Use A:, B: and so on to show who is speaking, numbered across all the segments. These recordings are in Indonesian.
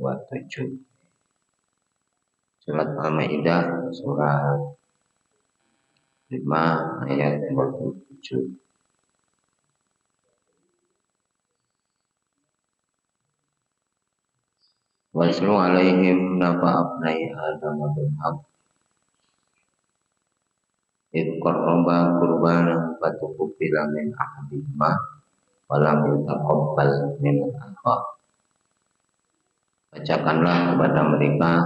A: 27. Surat Al-Maidah surat 5 ayat 27. Waslu alaihim nafa abnai Adam bil haq id qarraba qurbanan fatuqbila min ahadihima wa lam yutaqabbal min al-akhar. Bacakanlah kepada mereka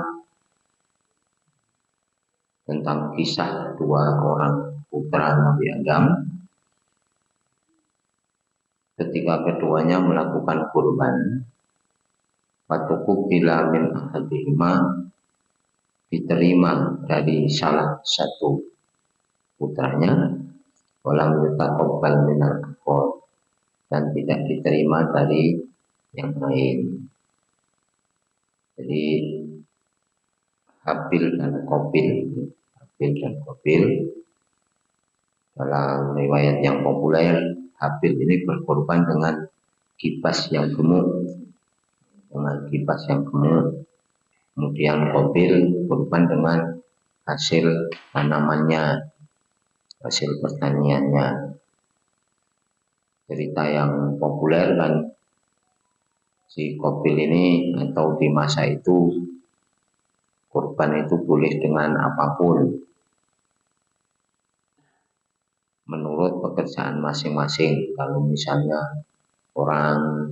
A: tentang kisah dua orang putra Nabi Adam ketika keduanya melakukan kurban. Fatuqbila min ahadihima, diterima dari salah satu putranya, walam yutaqabbal min al-akhar, dan tidak diterima dari yang lain. Jadi Habil dan Qabil dalam riwayat yang populer, Habil ini berkorban dengan kipas yang gemuk, kemudian Qabil berkorban dengan hasil tanamannya, hasil pertaniannya. Cerita yang populer kan, si Qabil ini atau di masa itu kurban itu boleh dengan apapun menurut pekerjaan masing-masing. Kalau misalnya orang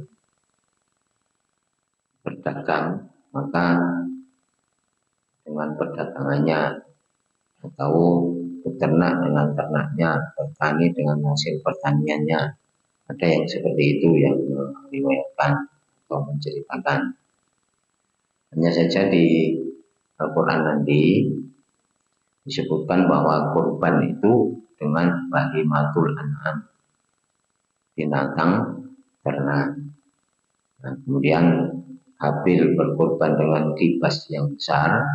A: berdagang, maka dengan perdagangannya, atau peternak dengan ternaknya, petani dengan hasil pertaniannya. Ada yang seperti itu yang meriwayatkan atau menceritakan. Hanya saja di Al-Quran nanti disebutkan bahwa kurban itu dengan bahimatul an'am, binatang ternak. Nah, kemudian Habil berkorban dengan kipas yang besar,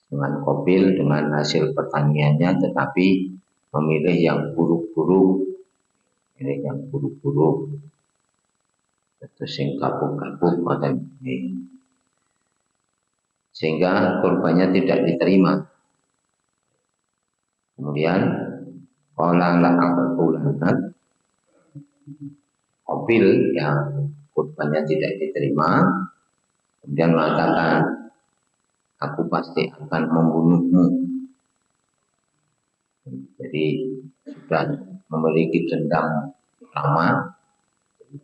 A: dengan Qabil dengan hasil pertaniannya, tetapi memilih yang buruk-buruk, terus yang kapuk-kapuk macam ini, sehingga kurbannya tidak diterima. Kemudian qala la'aqtulanat, Qabil yang kurbannya tidak diterima kemudian mengatakan, aku pasti akan membunuhmu. Jadi sudah memiliki dendam lama,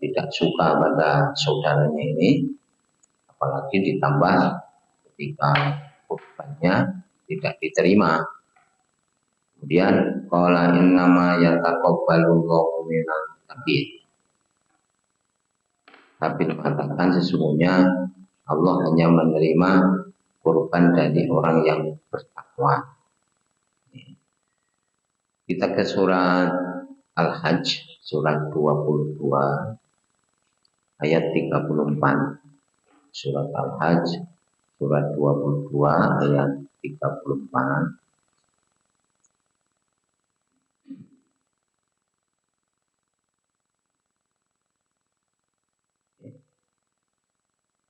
A: tidak suka pada saudaranya ini, apalagi ditambah ketika kurbannya tidak diterima. Kemudian qala innama yataqabbalullahu minal muttaqin, tapi mengatakan sesungguhnya Allah hanya menerima kurban dari orang yang bertakwa. Kita ke surat Al-Hajj, surat 22 ayat 34. Surat Al-Hajj, surat 22 ayat 34.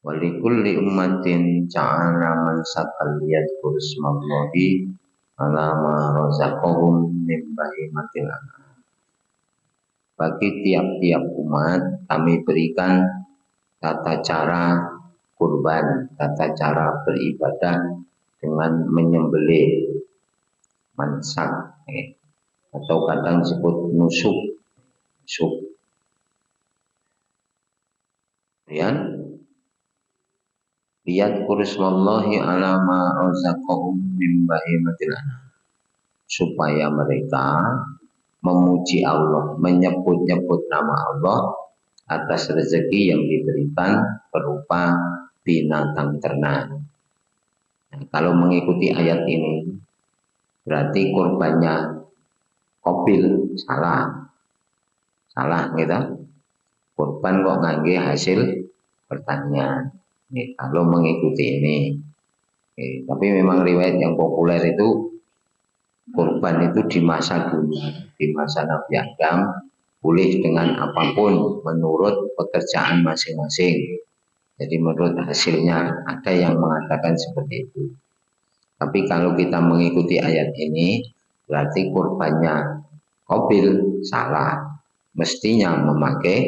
A: Walikulli ummatin ja'ala mansakal yadhkur ismallahi ala ma razaqahum min bahimatil an'am. Bagi tiap-tiap umat kami berikan tata cara kurban, tata cara beribadah dengan menyembelih, mansak, atau kadang disebut nusuk. Kemudian lihat kurismallahi ala ma razaqahum min bahimatil an'am, supaya mereka memuji Allah, menyebut-nyebut nama Allah atas rezeki yang diberikan berupa binatang ternak. Nah, kalau mengikuti ayat ini berarti kurbannya Qabil salah gitu. Kurban kok ngangge hasil pertanian. Kalau mengikuti ini, tapi memang riwayat yang populer itu kurban itu di masa dulu, di masa Nabi Adam boleh dengan apapun menurut pekerjaan masing-masing. Jadi menurut hasilnya ada yang mengatakan seperti itu. Tapi kalau kita mengikuti ayat ini, berarti kurbannya Qabil salah. Mestinya memakai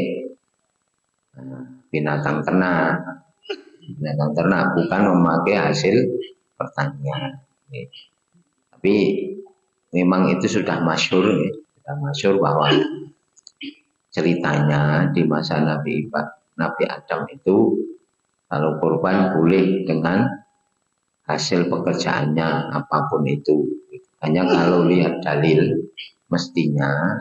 A: binatang ternak, bukan memakai hasil pertanian. Tapi memang itu sudah masyhur, bahwa ceritanya di masa Nabi Adam itu kalau kurban boleh dengan hasil pekerjaannya apapun itu. Hanya kalau lihat dalil, mestinya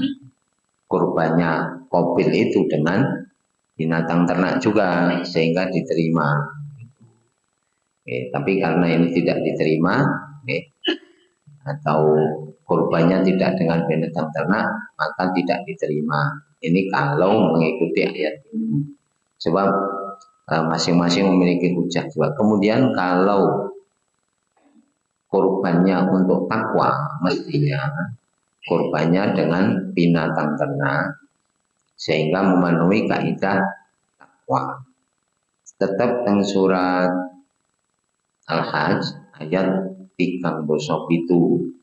A: kurbannya Qabil itu dengan binatang ternak juga sehingga diterima. Tapi karena ini tidak diterima, atau kurbannya tidak dengan binatang ternak, maka tidak diterima. Ini kalau mengikuti ayat ini. Sebab masing-masing memiliki hujah juga. Kemudian kalau kurbannya untuk takwa, mestinya kurbannya dengan binatang ternak sehingga memenuhi kaidah takwa. Tetap teng surat Al-Hajj ayat 37,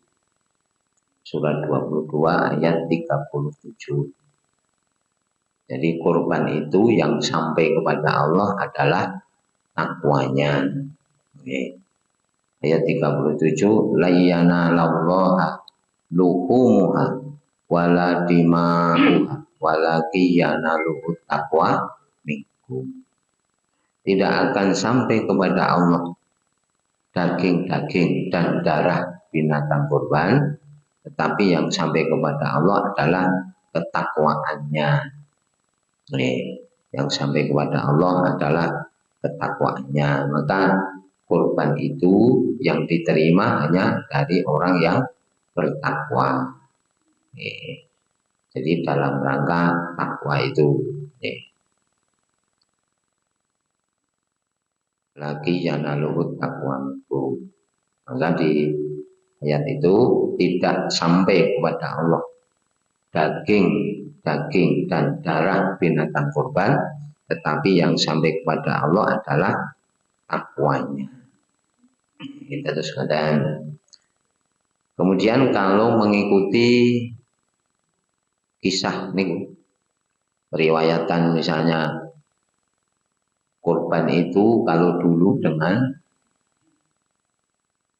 A: surat 22 ayat 37. Jadi kurban itu yang sampai kepada Allah adalah takwanya. Ayat 37, layyana lallaha luhumuha wala dima'uha walakiyana luhut taqwa minkum. Tidak akan sampai kepada Allah daging-daging dan darah binatang kurban, tetapi yang sampai kepada Allah adalah ketakwaannya. Yang sampai kepada Allah adalah ketakwaannya. Maka kurban itu yang diterima hanya dari orang yang bertakwa. Jadi dalam rangka takwa itu. Lagi yanaluhut takwa minkum. Maka di ayat itu tidak sampai kepada Allah daging dan darah binatang kurban, tetapi yang sampai kepada Allah adalah takwanya. Kita terus katakan. Kemudian kalau mengikuti kisah nih, riwayatan misalnya kurban itu kalau dulu dengan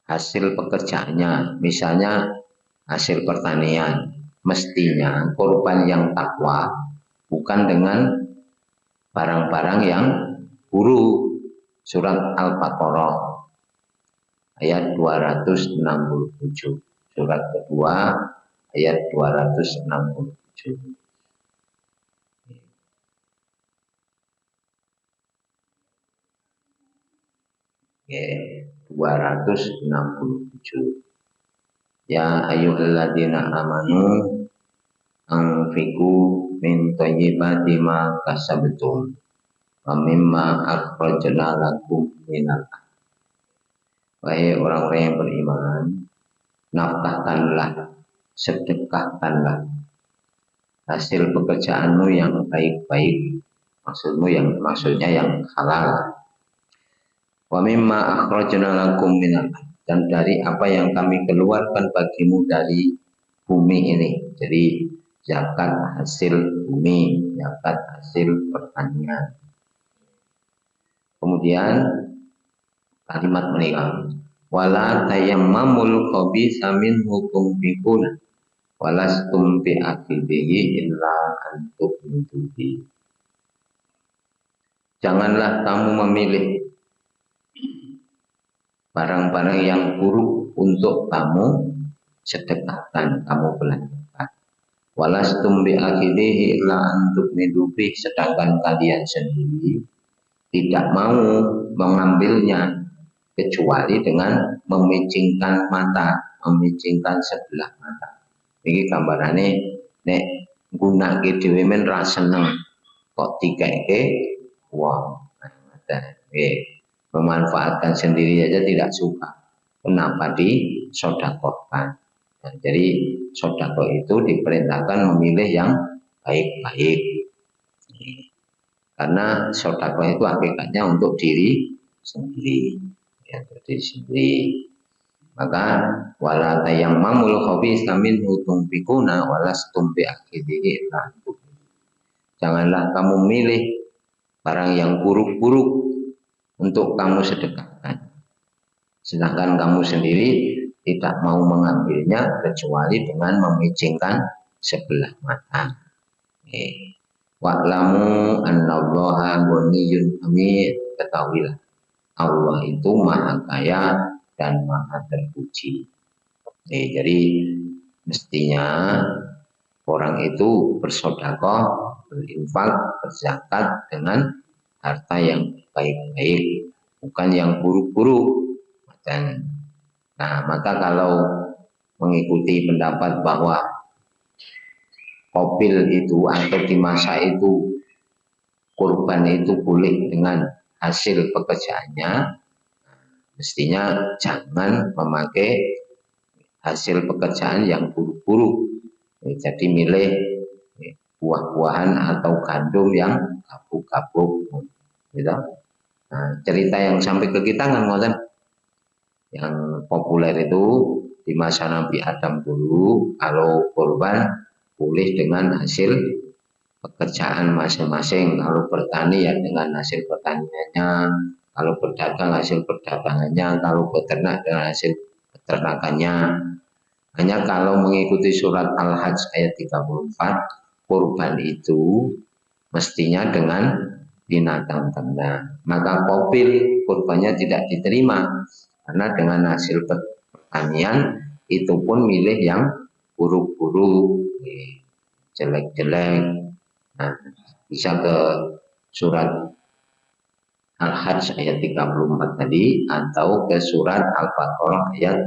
A: hasil pekerjaannya, misalnya hasil pertanian, mestinya kurban yang takwa bukan dengan barang-barang yang buruk. Surat Al-Baqarah ayat 267, surat kedua ayat 267. 267. Ya ayyuhalladzina amanu anfiqu min thayyibati ma kasabtum wa mimma akhrajna lakum minal ardh. Wahai orang-orang yang beriman, nafkahkanlah, sedekahkanlah hasil pekerjaanmu yang baik-baik, maksudnya yang halal. Wa mimma akhrajna lakum minal ardh, dan dari apa yang kami keluarkan bagimu dari bumi ini. Jadi zakat hasil bumi, zakat hasil pertanian. Kemudian kalimat menikah, wala tayammamul khabitha minhu tunfiquna walastum bi akhidhihi illa an tu'minu bihi. Janganlah kamu memilih barang-barang yang buruk untuk kamu sedekahkan, kamu belanjakan. Walastum bi akhidhihi illa an tu'minu bihi, sedangkan kalian sendiri tidak mau mengambilnya kecuali dengan memicingkan sebelah mata. Ini gambarannya nek gunake dhewe men ra seneng kok dikeke wong. Memanfaatkan sendiri saja tidak suka. Kenapa disedekahkan? Nah, jadi sedekah itu diperintahkan memilih yang baik-baik. Karena sedekah itu hakikatnya untuk diri sendiri, ya, untuk diri sendiri. Maka wala tayammamul khabisa minhu tunfikuna walastum bi akhidhihi. Janganlah kamu milih barang yang buruk-buruk untuk kamu sedekahkan, sedangkan kamu sendiri tidak mau mengambilnya kecuali dengan memicingkan sebelah mata. Wa'lamu annallaha ghaniyyun hamid. Ketahuilah Allah itu maha kaya dan maha terpuji. Jadi mestinya orang itu bersedekah, berinfak, berzakat dengan harta yang baik-baik, bukan yang buruk-buruk. Dan nah, maka kalau mengikuti pendapat bahwa kopil itu atau di masa itu kurban itu boleh dengan hasil pekerjaannya, mestinya jangan memakai hasil pekerjaan yang buruk-buruk. Jadi milih buah-buahan atau gandum yang gabuk-gabuk, gitu. Nah, cerita yang sampai ke kita kan ngoten, yang populer itu di masa Nabi Adam dulu, kalau kurban boleh dengan hasil pekerjaan masing-masing. Kalau bertani ya dengan hasil pertaniannya, kalau berdagang hasil perdagangannya, kalau beternak dengan hasil peternakannya. Hanya kalau mengikuti surat Al-Hajj ayat 34, kurban itu mestinya dengan binatang ternak. Maka kopil kurbannya tidak diterima, karena dengan hasil pertanian itu pun milih yang buruk-buruk, jelek-jelek. Nah, bisa ke surat Al-Hajj ayat 34 tadi, atau ke surat Al-Baqarah ayat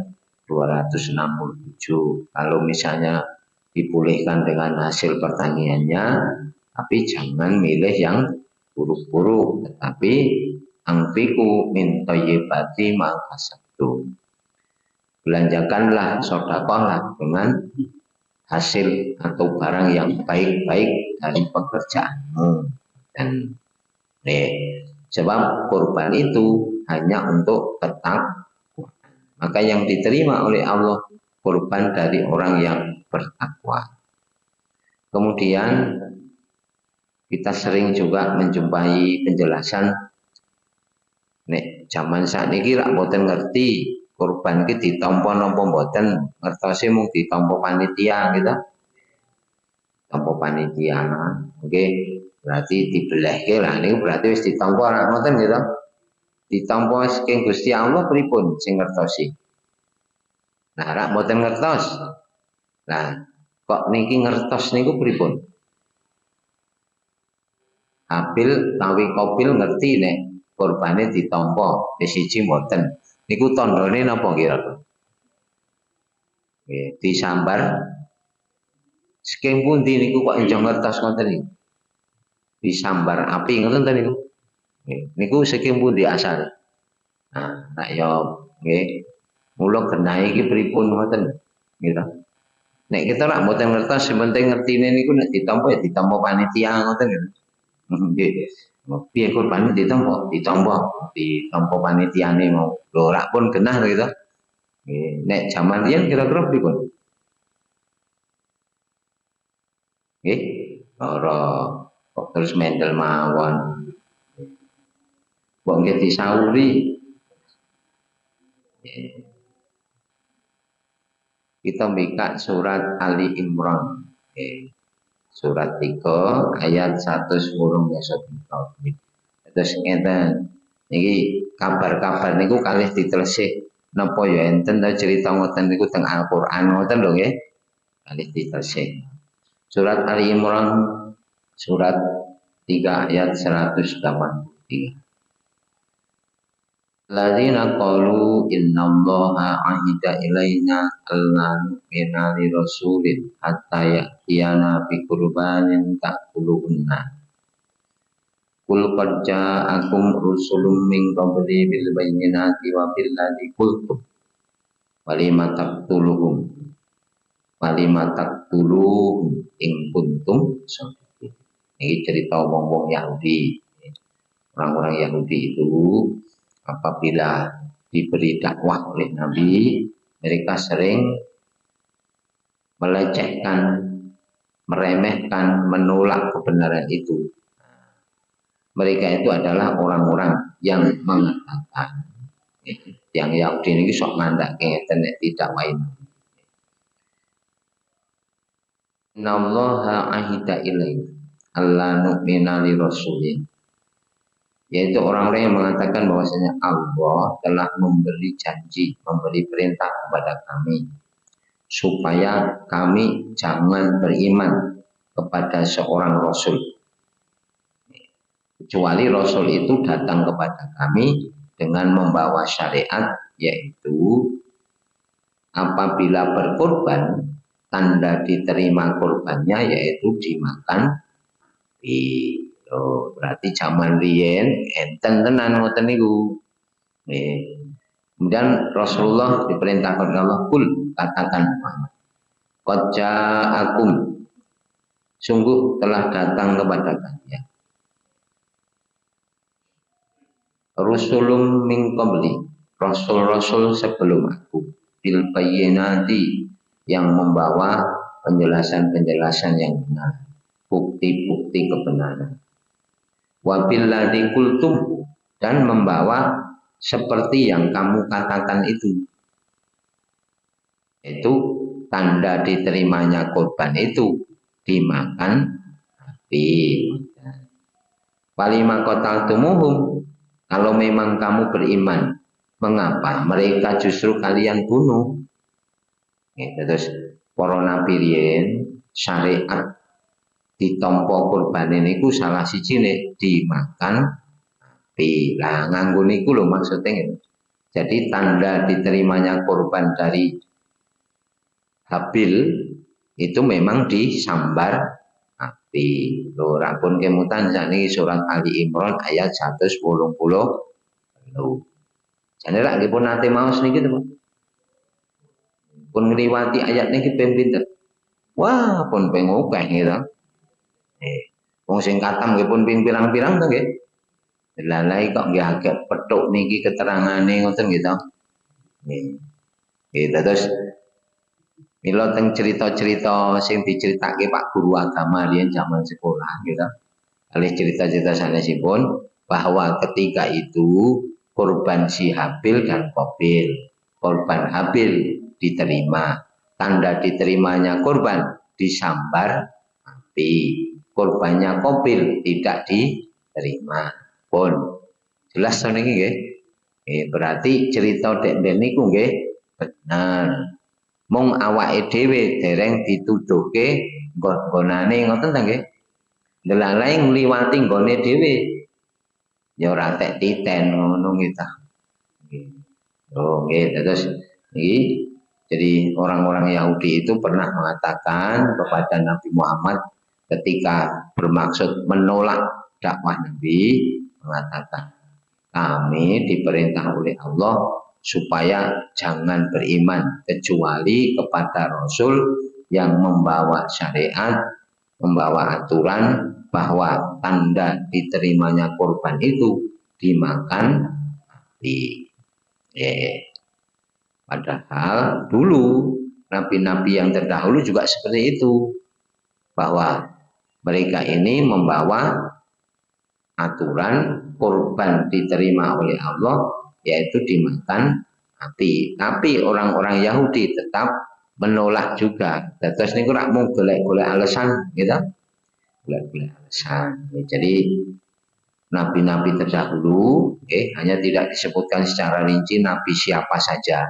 A: 267. Kalau misalnya dibolehkan dengan hasil pertaniannya, tapi jangan milih yang buruk-buruk, tetapi anfiqu min thayyibati ma kasabtum. Belanjakanlah, sedekahlah dengan hasil atau barang yang baik-baik dari pekerjaanmu. Dan sebab kurban itu hanya untuk ketakwaan. Maka yang diterima oleh Allah kurban dari orang yang bertakwa. Kemudian kita sering juga menjumpai penjelasan, nek zaman saat ini rak boten ngerti kurban ki ditampa napa mboten, ngertose mung ditampa panitia gitu. Tampa panitia. Oke, berarti dibelehke lah niku berarti wis ditampa rak ngoten gitu. Ditampa saking Gusti Allah pripun sing ngertosi. Nah, rak mboten ngertos. Nah, kok niki ngertos niku pripun? Habil tawi kopil ngerti nek kurbane ditampa, siji mboten. Niku tandane napa kira-kira? Disambar saking pundi niku kok enjang ngertos ngoten niku? Disambar api ngoten ta niku? Niku saking pundi asal? Nah, nak yo nggih. Mula genahe iki pripun ngoten gitu. Nek kita rak mboten ngertos, sementing ngertine niku nek ditampa ya ditampa panitia ngoten gitu. Nggih. Piye kurban ditampa? Ditampa panitiane mau. Lho rak pun genah gitu. Nggih, nek jaman riyen kira-kira pripun? Nggih, ora kok terus mendel mawon. Kok nggih disauri. Kita buka surat Ali Imran. Surat 3 ayat 110 besok. Terus ngeten. Niki kabar-kabar niku kalih ditelesih napa ya enten ta cerita ngoten niku teng Al-Qur'an ngoten lho nggih. Kalih ditelesih. Surat Ali Imran surat 3 ayat 183. Ladzina qalu innallaha ahida ilaina alla nu'mina li rasulin hatta ya'tiyana bi qurbanin ta'kuluhunna. Qul qad ja'akum rusulun min qabli bil bayyinati wa bil ladzi qultum walima taqtuluhum in kuntum shadiqin. Ini cerita wong-wong Yahudi. Orang-orang Yahudi itu apabila diberi dakwah oleh Nabi, mereka sering melecehkan, meremehkan, menolak kebenaran itu. Mereka itu adalah orang-orang yang mengatakan, yang Yahudi ini sok mandak ngeten tidak wae. Innallaha ahida ilaina alla nu'mina li rasulin. Yaitu orang-orang yang mengatakan bahwasanya Allah telah memberi janji, memberi perintah kepada kami supaya kami jangan beriman kepada seorang rasul kecuali rasul itu datang kepada kami dengan membawa syariat, yaitu apabila berkorban, tanda diterima korbannya yaitu dimakan di berarti zaman riyen enten tenan ngoten niku. Kemudian Rasulullah diperintahkan Allah, kul katakan Muhammad, qad ja'akum, sungguh telah datang kepada kalian rusulun min qabli, rasul-rasul sebelum aku, bil bayyinati, yang membawa penjelasan-penjelasan yang benar, bukti-bukti kebenaran. Wa bil ladzi qultum, dan membawa seperti yang kamu katakan itu tanda diterimanya korban itu dimakan api. Walima qataltumuhum, kalau memang kamu beriman, mengapa mereka justru kalian bunuh? Terus para nabi riyen syariat ditampa kurban niku salah sijine dimakan api. Lah nganggo niku lho maksudnya. Jadi tanda diterimanya korban dari Habil itu memang disambar api. Lho rapun kemutan jane surat Ali Imran ayat 180. Jane rak nggih pun nate maos niki to, Pak. Pun ngliwati ayat niki ping pinten? Wah, pun ping akeh gitu. Wong sing katam nggih pun ping pirang-pirang to nggih. Lalai kok nggih agak petuk niki keterangane ngoten nggih to. Nggih. Terus mila teng cerita-cerita sing diceritake Pak Guru agama riyen zaman sekolah gitu. Oleh cerita-cerita sanesipun bahwa ketika itu korban si Habil dan Qabil. Korban Habil diterima, tanda diterimanya korban disambar api. Korbannya Qabil tidak diterima. Pun jelas to niki nggih. Berarti cerita dek niku nggih benar. Mung awake dhewe dereng dituduhke nggonane ngoten ta nggih. Delalai ngliwati nggone dhewe ya ora tek titen ngono nggih ta. Oh nggih, terus niki jadi orang-orang Yahudi itu pernah mengatakan kepada Nabi Muhammad ketika bermaksud menolak dakwah Nabi, mengatakan kami diperintah oleh Allah supaya jangan beriman kecuali kepada Rasul yang membawa syariat, membawa aturan bahwa tanda diterimanya korban itu dimakan api. Padahal dulu nabi-nabi yang terdahulu juga seperti itu, bahwa mereka ini membawa aturan korban diterima oleh Allah yaitu dimakan api. Tapi orang-orang Yahudi tetap menolak juga. Terus niku rak mung golek-golek alasan gitu. Golek-golek alasan. Jadi nabi-nabi terdahulu hanya tidak disebutkan secara rinci nabi siapa saja.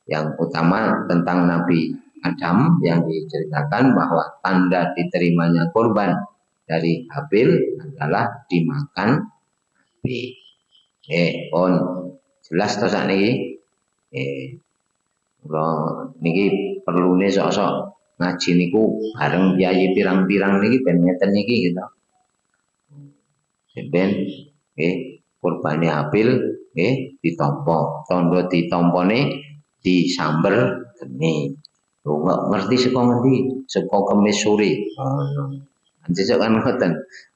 A: Yang utama tentang Nabi Adam yang diceritakan bahwa tanda diterimanya korban dari Habil adalah dimakan api. On jelas to sakniki. Niki perlune sok-sok ngaji niku bareng biayi pirang-pirang niki ben ngeten niki gitu. Ben kurbane Habil ditampa, tandha ditampane disamber geni. Ngerti saka ngendi? Saka kemis sore. Sesuk kan ngoten.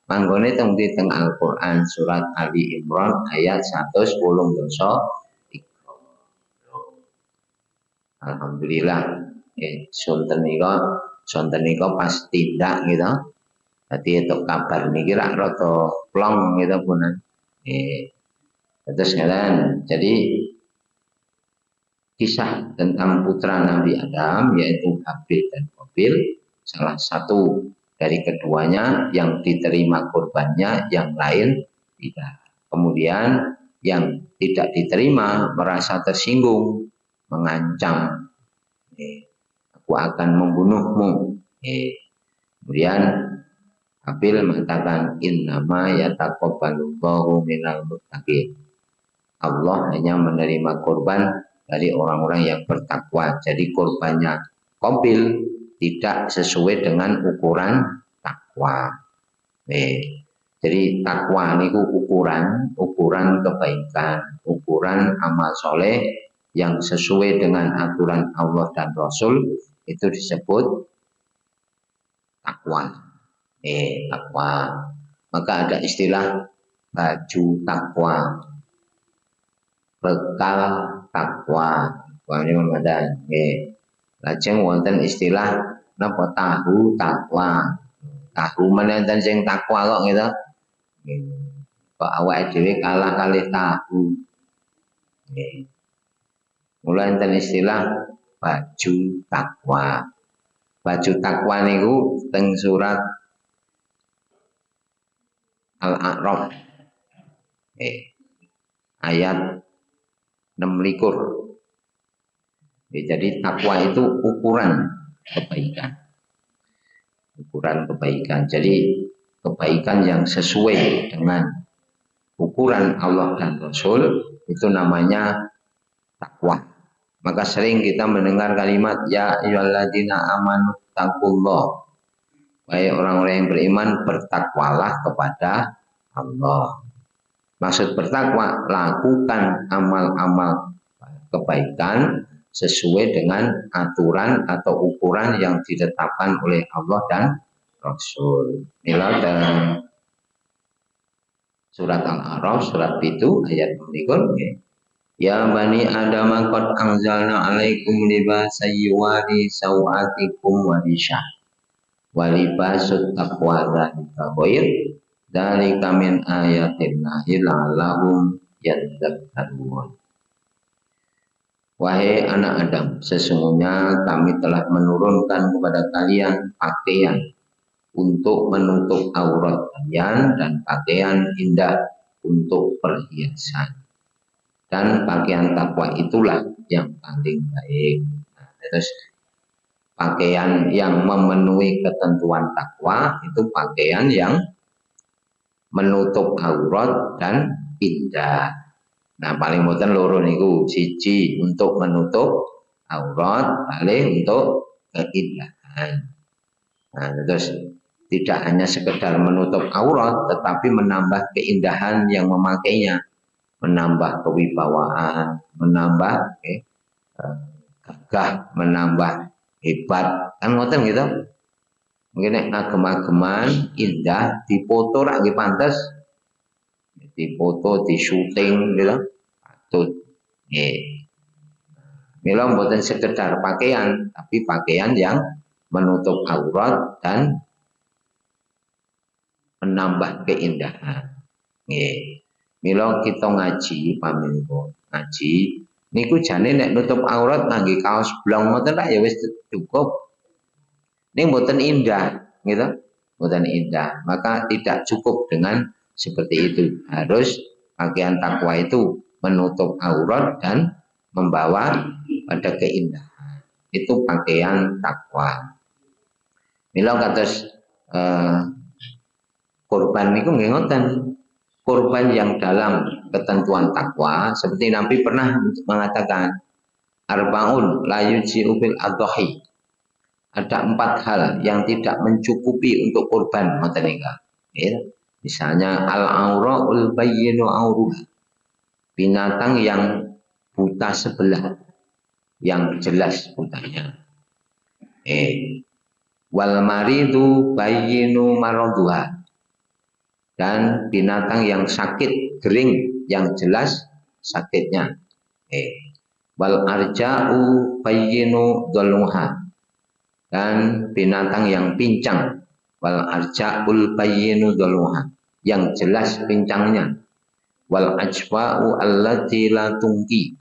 A: Manggone teng Al-Qur'an surat Ali Imran ayat 110 dosa. Alhamdulillah. Sonten nika pas tindak gitu. Dadi itu kabar niki rak rada plong gitu punan. Terus kalian, jadi kisah tentang putra Nabi Adam yaitu Habil dan Qabil, salah satu dari keduanya yang diterima kurbannya, yang lain tidak. Kemudian yang tidak diterima merasa tersinggung, mengancam, aku akan membunuhmu. Kemudian Habil mengatakan innama yataqabbalullahu minal muttaqin. Allah hanya menerima kurban dari orang-orang yang bertakwa. Jadi kurbannya Qabil tidak sesuai dengan ukuran takwa. Jadi takwa niku ukuran kebaikan, ukuran amal soleh yang sesuai dengan aturan Allah dan Rasul itu disebut takwa. Takwa. Maka ada istilah baju takwa, bekal takwa. Ini mengatakan, lajeng wonten istilah napa tahu takwa. Tahu menenten sing takwa kok gitu. Kok awake dhewe kalah kalih tahu. Mulai enten istilah baju takwa. Baju takwa niku teng surat Al-A'raf. Ayat 26. Jadi takwa itu ukuran kebaikan. Ukuran kebaikan. Jadi kebaikan yang sesuai dengan ukuran Allah dan Rasul itu namanya takwa. Maka sering kita mendengar kalimat ya ayyuhalladzina amanu taqullah. Wahai orang-orang yang beriman, bertakwalah kepada Allah. Maksud bertakwa, lakukan amal-amal kebaikan sesuai dengan aturan atau ukuran yang ditetapkan oleh Allah dan Rasul. Inilah dalam surat Al-A'raf, surat itu ayat 24. Ya bani Adam qad anzalna alaikum libasa yuwari sawatikum wa risha. Wa libasut taqwa dzalika khair. Dzalika min ayatillahi la'allahum yadhakkarun. Wahai anak Adam, sesungguhnya kami telah menurunkan kepada kalian pakaian untuk menutup aurat kalian dan pakaian indah untuk perhiasan. Dan pakaian takwa itulah yang paling baik. Nah, terus pakaian yang memenuhi ketentuan takwa itu pakaian yang menutup aurat dan indah. Nah, paling boten loro niku, siji untuk menutup aurat, kali untuk keindahan. Nah, terus tidak hanya sekedar menutup aurat, tetapi menambah keindahan yang memakainya. Menambah kewibawaan, menambah gagah, menambah hebat, kan ngoten gitu. Mungkin agem-ageman indah dipoto rak nggih pantes, dipoto, di syuting gitu, patut. Mila mboten sekedar pakaian, tapi pakaian yang menutup aurat dan menambah keindahan. Mila kita ngaji pamirsa, ngaji niku jane nek nutup aurat ngangge kaos blong ngoten tak ya wis cukup. Ning mboten indah, gitu. Mboten indah. Maka tidak cukup dengan seperti itu. Harus pakaian takwa itu menutup aurat dan membawa pada keindahan. Itu pakaian takwa. Mila kados kurban niku nggih ngoten. Kurban yang dalam ketentuan takwa seperti Nabi pernah mengatakan arbaun la yuji'u bil adhahi. Ada 4 hal yang tidak mencukupi untuk kurban ngoten niku. Ya. Misalnya al-aura'ul bayyinu auruh. Binatang yang buta sebelah, yang jelas butanya. wal maridu bayyinu maraduha, dan binatang yang sakit kering yang jelas sakitnya. Wal arja'u bayyinu dhaluha, dan binatang yang pincang. Wal arja'ul bayyinu dhaluha, yang jelas pincangnya. Wal ajwa'u allati la tungki,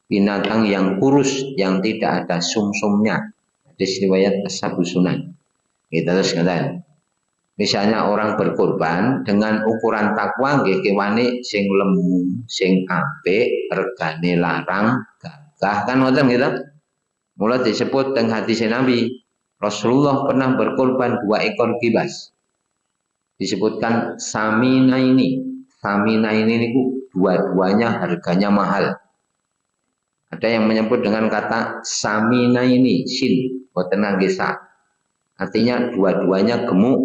A: binatang yang kurus yang tidak ada sumsumnya. Hadis riwayat Ashabu Sunan. Kita terus katakan, misalnya orang berkorban dengan ukuran takwa nggih kewane sing lemu, sing apik, regane larang, gagah, kan ngoten gitu. Mula disebut teng hadis Nabi, Rasulullah pernah berkorban 2 ekor kibas. Disebutkan samina ini niku dua-duanya harganya mahal. Ada yang menyebut dengan kata samina ini, sin, boten ngangge sa. Artinya dua-duanya gemuk.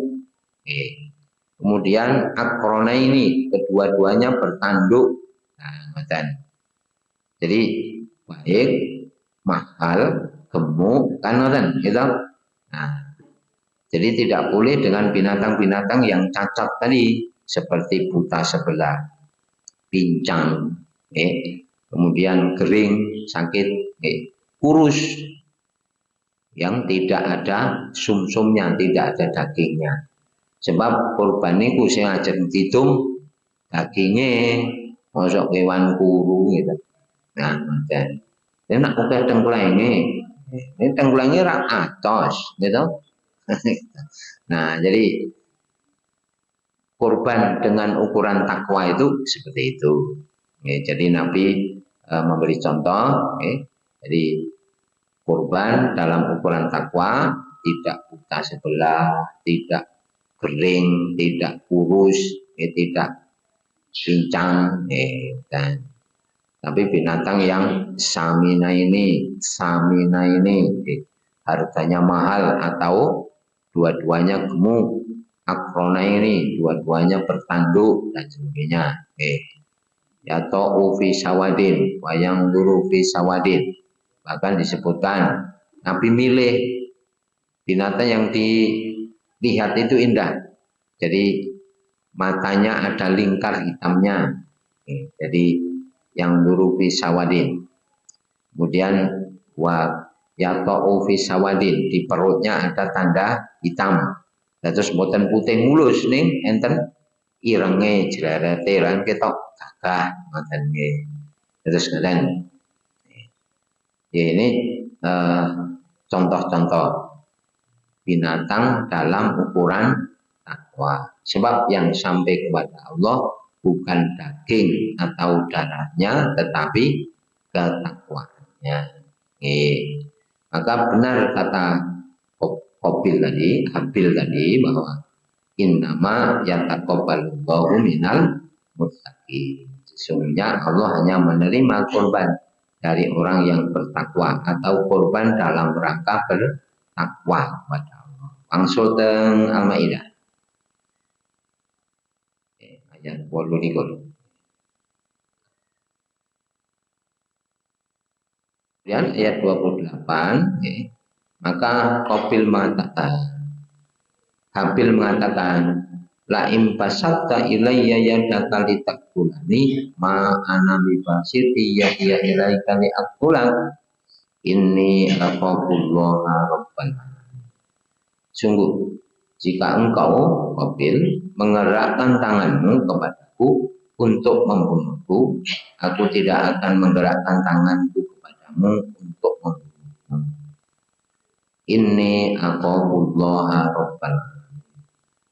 A: Kemudian akrona ini kedua-duanya bertanduk. Nah, jadi baik, mahal, gemuk, kan ngoten gitu. Nah, jadi tidak boleh dengan binatang-binatang yang cacat tadi, seperti buta sebelah, pincang, kemudian kering, sakit, kurus, yang tidak ada sumsumnya, tidak ada dagingnya. Sebab korban niku sing ajeng ditum dagingnya mosok kewan kuru gitu. Nah, dan nak uga tengklenge. Ini tengklenge ra atos gitu. Nah, jadi korban dengan ukuran takwa itu seperti itu. Jadi Nabi memberi contoh, jadi korban dalam ukuran takwa, tidak buta sebelah, tidak kering, tidak kurus, tidak pincang, dan tapi binatang yang samina ini harganya mahal atau dua-duanya gemuk, akrona ini dua-duanya bertanduk dan sebagainya. Ya ta'u fi sawadin wa yang duru fi sawadin. Bahkan disebutkan Nabi milih binatang yang dilihat itu indah. Jadi matanya ada lingkar hitamnya. Jadi yang duru fi sawadin. Kemudian wa ya ta'u fi sawadin, di perutnya ada tanda hitam. Terus boten putih mulus nih enten irenge jlarete lan ketok gagah ngoten nggih. Terus kalian ya ini contoh-contoh binatang dalam ukuran takwa. Sebab yang sampai kepada Allah bukan daging atau darahnya, tetapi ketakwaannya. Maka benar kata Habil tadi bahwa innama yataqabbalullahu minal muttaqin. Sesungguhnya Allah hanya menerima korban dari orang yang bertakwa atau korban dalam rangka bertakwa kepada Allah. Langsung teng Al-Maidah. Ayat 22. Kemudian ayat 28, maka Habil mengatakan, la impasatta ilayya yadaka litakulani ma ana bibasiti yadiya ilaika liakulan inni akhafullaha rabbal alamin. Sungguh jika engkau Qabil menggerakkan tanganmu kepadaku untuk membunuhku, aku tidak akan menggerakkan tanganku kepadamu untuk membunuhmu. Inni akhafullaha rabbal alamin.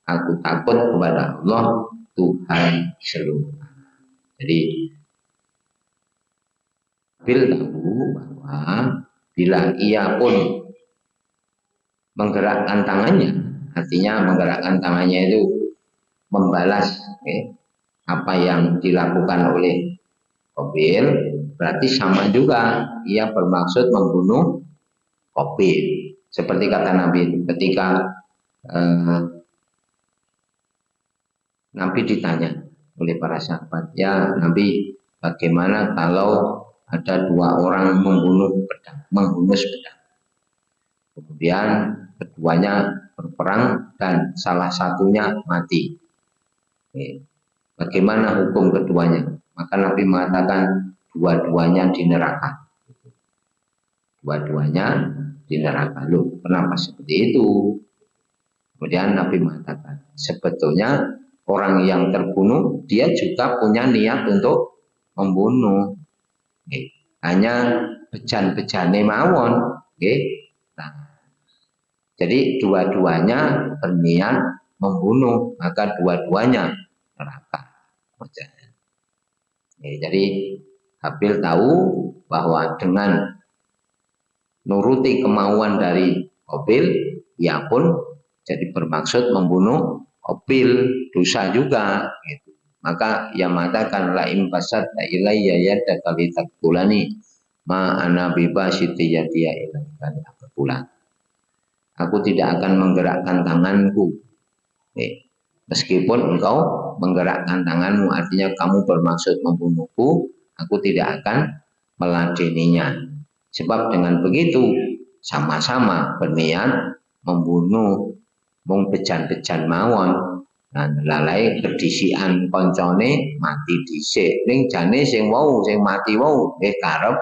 A: Aku takut kepada Allah, Tuhan seluruh alam. Jadi Bil tahu bahwa bila ia pun menggerakkan tangannya, artinya menggerakkan tangannya itu membalas apa yang dilakukan oleh Qabil, berarti sama juga ia bermaksud membunuh Qabil. Seperti kata Nabi ketika Nabi ditanya oleh para sahabat, ya Nabi, bagaimana kalau ada 2 orang menghunus pedang? Kemudian keduanya berperang dan salah satunya mati. Bagaimana hukum keduanya? Maka Nabi mengatakan dua-duanya di neraka. Dua-duanya di neraka. Loh, kenapa seperti itu? Kemudian Nabi mengatakan, sebetulnya orang yang terbunuh, dia juga punya niat untuk membunuh. Hanya bejan-bejane mawon. Nah, jadi dua-duanya berniat membunuh, maka dua-duanya neraka. Jadi Habil tahu bahwa dengan nuruti kemauan dari Qabil, ia pun jadi bermaksud membunuh Qabil, dosa juga. Gitu. Maka ia mengatakan la impasat ilayya yadaka litaqtulani ma ana bibasiti yadiya ilaika pulang. Aku tidak akan menggerakkan tanganku. Meskipun engkau menggerakkan tanganmu, artinya kamu bermaksud membunuhku, aku tidak akan meladeninya. Sebab dengan begitu sama-sama berniat membunuh, mung bejan-bejan mawon. Dan lalai kedisian koncone mati dhisik. Ning jane sing wau sing mati wau karep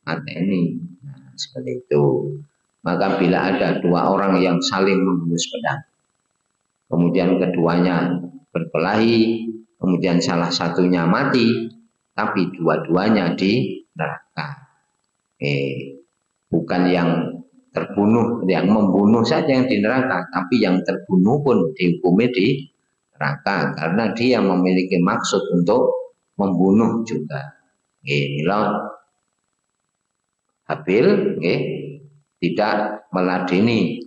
A: mateni. Nah, seperti itu. Maka bila ada dua orang yang saling menghunus pedang, kemudian keduanya berkelahi, kemudian salah satunya mati, tapi dua-duanya di neraka. Bukan yang terbunuh, yang membunuh saja yang di neraka, tapi yang terbunuh pun dihukumi di neraka karena dia memiliki maksud untuk membunuh juga. Inilah Habil, tidak meladeni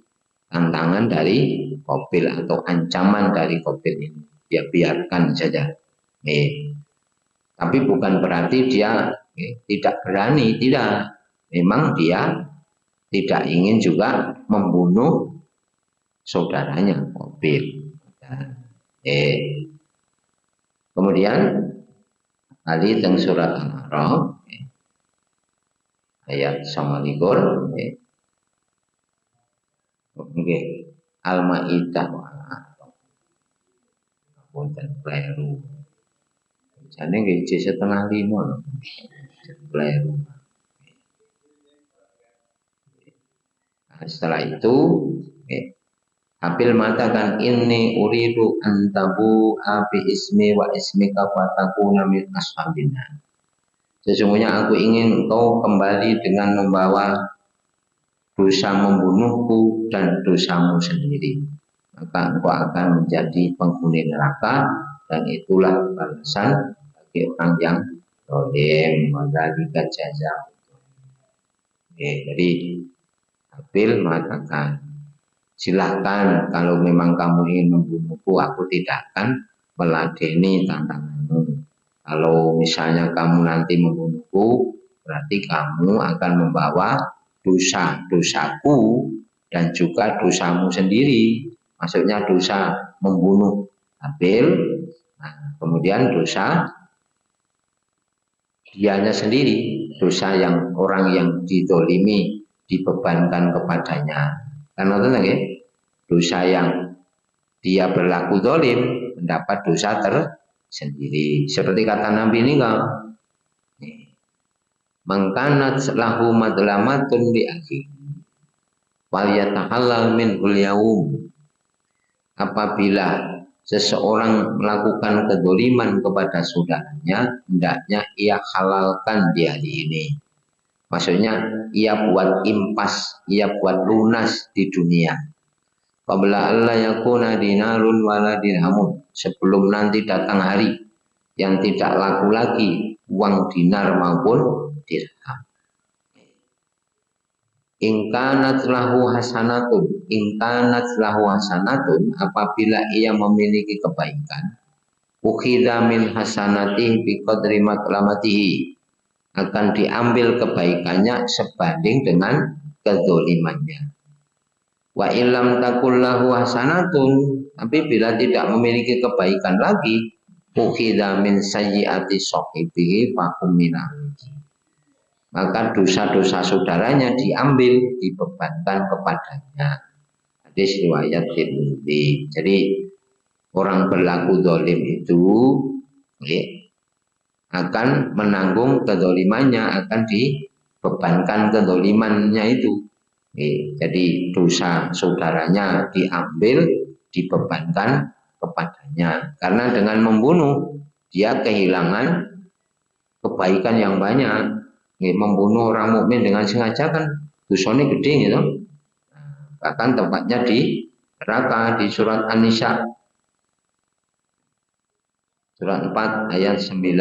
A: tantangan dari Qabil atau ancaman dari Qabil ini. Dia biarkan saja. Tapi bukan berarti dia tidak berani, tidak. Memang dia tidak ingin juga membunuh saudaranya Qabil. Kemudian Ali teng surat Al-A'raf ayat 29. Nggih, Al-Maidah wonten kleru. Jane nggih 4:30 kleru. Setelah itu Habil mengatakan ini uridu antabu abi ismi wa ismika fatakuna min ashabina. Sesungguhnya aku ingin engkau kembali dengan membawa dosa membunuhku dan dosamu sendiri. Maka engkau akan menjadi penghuni neraka dan itulah balasan bagi orang yang zalim. Madzalika jaza. Jadi Habil mengatakan, silahkan kalau memang kamu ingin membunuhku, aku tidak akan meladeni tantanganmu. Kalau misalnya kamu nanti membunuhku, berarti kamu akan membawa dosa-dosaku dan juga dosamu sendiri. Maksudnya dosa membunuh Habil, nah, kemudian dosa dianya sendiri, dosa yang orang yang dizalimi dibebankan kepadanya. Karena itu ya, dosa yang dia berlaku zalim mendapat dosa tersendiri. Seperti kata Nabi ini kan, mangkanat lahu madlamatun li akhi wal yatahallal min yaum. Apabila seseorang melakukan kedoliman kepada saudaranya, hendaknya ia halalkan di hari ini. Maksudnya ia buat impas, ia buat lunas di dunia. Qabla alla yakuna dinarun wala dirhamun. Sebelum nanti datang hari yang tidak laku lagi uang dinar maupun dirham. Ingkanat lahu hasanatun, ingkanat lahu hasanatun, apabila ia memiliki kebaikan, ukhidha min hasanatih biqadri matlamatihi, akan diambil kebaikannya sebanding dengan kezolimannya. Wa illam takul lahu hasanatun, tapi bila tidak memiliki kebaikan lagi, ukhidha min sayyiati sahibihi fahumina, maka dosa-dosa saudaranya diambil, dibebankan kepadanya. hadis riwayat Tirmidzi. Jadi orang berlaku dolim itu akan menanggung kedolimannya, akan dibebankan kedolimannya itu. Jadi dosa saudaranya diambil, dibebankan kepadanya. Karena dengan membunuh dia kehilangan kebaikan yang banyak. Membunuh orang mukmin dengan sengaja kan dosanya gede gitu. Bahkan tempatnya di neraka di surat An-Nisa surat 4 ayat 93.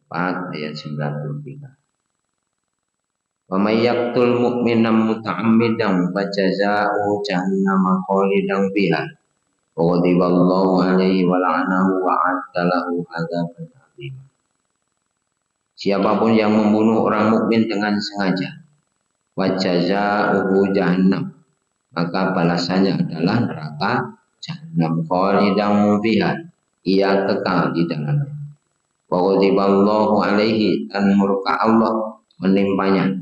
A: 4 ayat 93. Wa may yaqtul mu'mina muta'ammidan fajazaa'uhu jahannam khalidan fiha wa ghadiballahu 'alaihi wa la'anahu wa 'adda lahu 'adzaban 'adzim. Siapapun yang membunuh orang mukmin dengan sengaja, wa jazaa'uhu jahannam, maka balasannya adalah neraka jahannam khalidan fiha, ia kekal di dalamnya. Wa ghadiballahu 'alaihi, dan murka Allah menimpanya,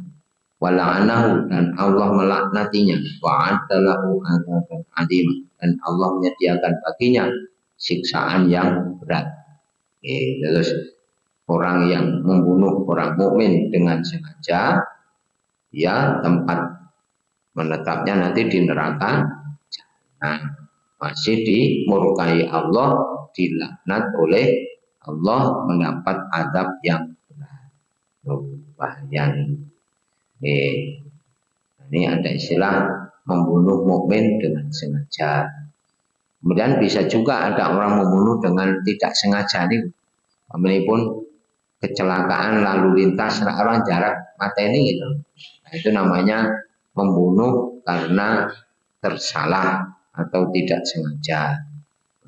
A: wa la'anahu, dan Allah melaknatinya, wa 'addalahu 'adzaban 'adzim, dan Allah menyediakan baginya siksaan yang berat. Terus orang yang membunuh orang mukmin dengan sengaja, ya tempat menetapnya nanti di neraka. Nah, masih dimurkai Allah, dilaknat oleh Allah, mendapat azab yang berat. Bahaya. Ini ada istilah membunuh mukmin dengan sengaja. Kemudian bisa juga ada orang membunuh dengan tidak sengaja nih. Ini pun kecelakaan lalu lintas, orang jarak mateni gitu. Nah, itu namanya membunuh karena tersalah atau tidak sengaja.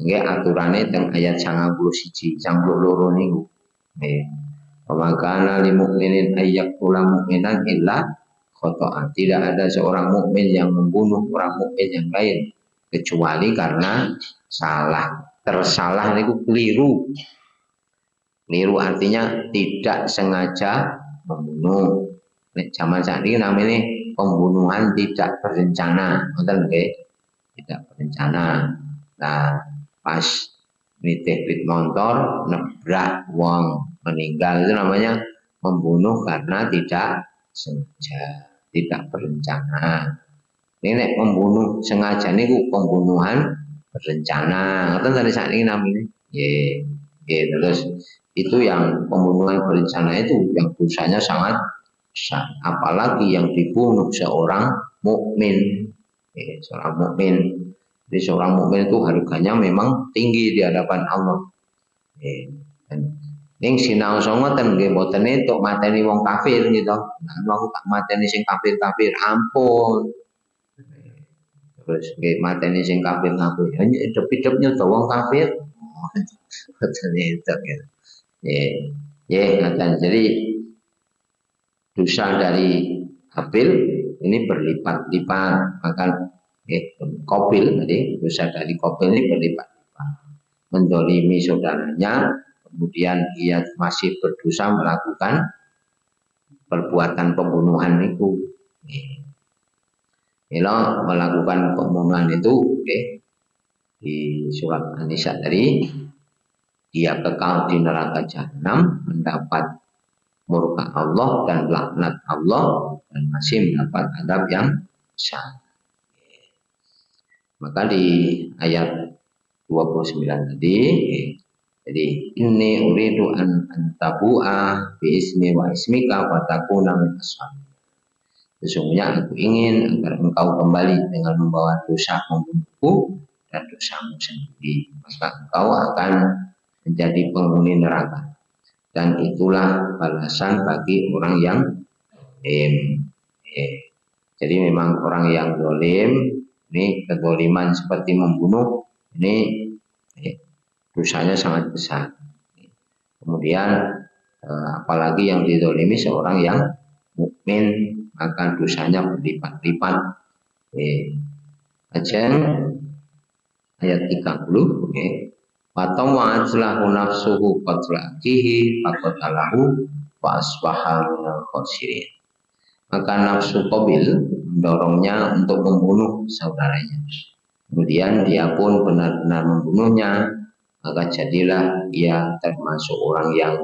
A: Nggih aturannya teng ayat 91 92 niku. Maka lil mukminin ayyaqula mu'minan illa khata'an. Tidak ada seorang mukmin yang membunuh orang mukmin yang lain kecuali karena salah. Tersalah niku keliru. Keliru artinya tidak sengaja membunuh. Zaman saat ini namanya pembunuhan tidak berencana, betul nggih? Tidak berencana. Nah, pas nitih motor nabrak wong meninggal, itu namanya membunuh karena tidak sengaja, tidak berencana. Ini nek membunuh sengaja niku pembunuhan berencana. Ngoten tadi saat ini namanya. Terus itu yang pembunuhan berencana itu yang dosanya sangat besar, apalagi yang dibunuh seorang mukmin. Seorang mukmin. Jadi seorang mukmin itu harganya memang tinggi di hadapan Allah. Ning sinau songoten nggih mboten entuk mateni wong kafir gitu. Nah, aku tak mateni sing kafir-kafir, ampun. Terus nggih mateni sing kafir-kafir. Hanya hidup-hidup nyoto wong kafir. Mboten entuk gitu. Jadi dosa dari Habil ini berlipat-lipat, maka Qabil tadi dosa dari Qabil ini berlipat-lipat, mendolimi saudaranya, kemudian ia masih berdosa melakukan perbuatan pembunuhan itu. Kalau melakukan pembunuhan itu, di surat An-Nisa tadi, dia kekal di neraka jahanam, mendapat murka Allah dan laknat Allah, dan masih mendapat adab yang besar. Maka di ayat 29 tadi, jadi ini uridu an tabu'a bi ismi wa ismika wa takuna min ashabi. Sesungguhnya aku ingin agar engkau kembali dengan membawa dosa membunuhku dan dosamu sendiri, maka engkau akan menjadi penghuni neraka. Dan itulah balasan bagi orang yang zalim. Jadi memang orang yang zalim ini kezaliman seperti membunuh ini dosanya sangat besar. Kemudian apalagi yang dizalimi seorang yang mukmin, maka dosanya berlipat-lipat. Ajen ayat 30. Fatawa'at lahu nafsuhu qatla akihi faqatalahu wa asbaha minal khasirin. Maka nafsu Qabil mendorongnya untuk membunuh saudaranya. Kemudian dia pun benar-benar membunuhnya, maka jadilah ia termasuk orang yang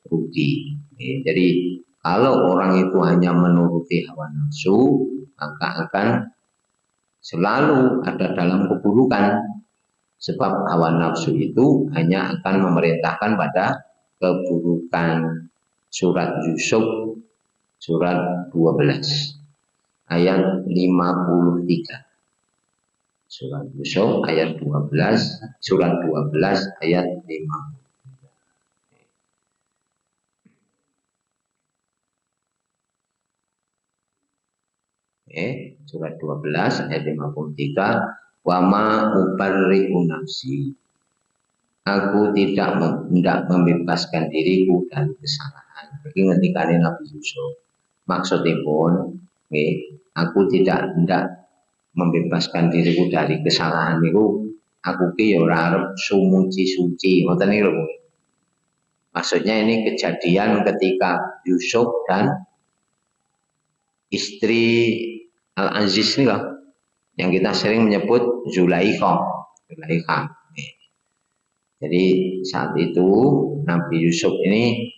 A: rugi. Jadi kalau orang itu hanya menuruti hawa nafsu, maka akan selalu ada dalam keburukan. Sebab hawa nafsu itu hanya akan memerintahkan pada keburukan. Surat Yusuf surat 12 ayat 53. Surat Yusuf ayat 12, surat 12 ayat 53. Surat 12 ayat 53. Wa ma ubarri'u nafsi. Aku tidak membebaskan diriku dari kesalahan. Jadi ketika Nabi Yusuf maksudnya pun, aku tidak hendak membebaskan diriku dari kesalahan itu. Aku ki ora arep sumuci-suci, ngoten niku. Maksudnya ini kejadian ketika Yusuf dan istri Al-Aziz ini loh, yang kita sering menyebut Zulaikha. Jadi saat itu Nabi Yusuf ini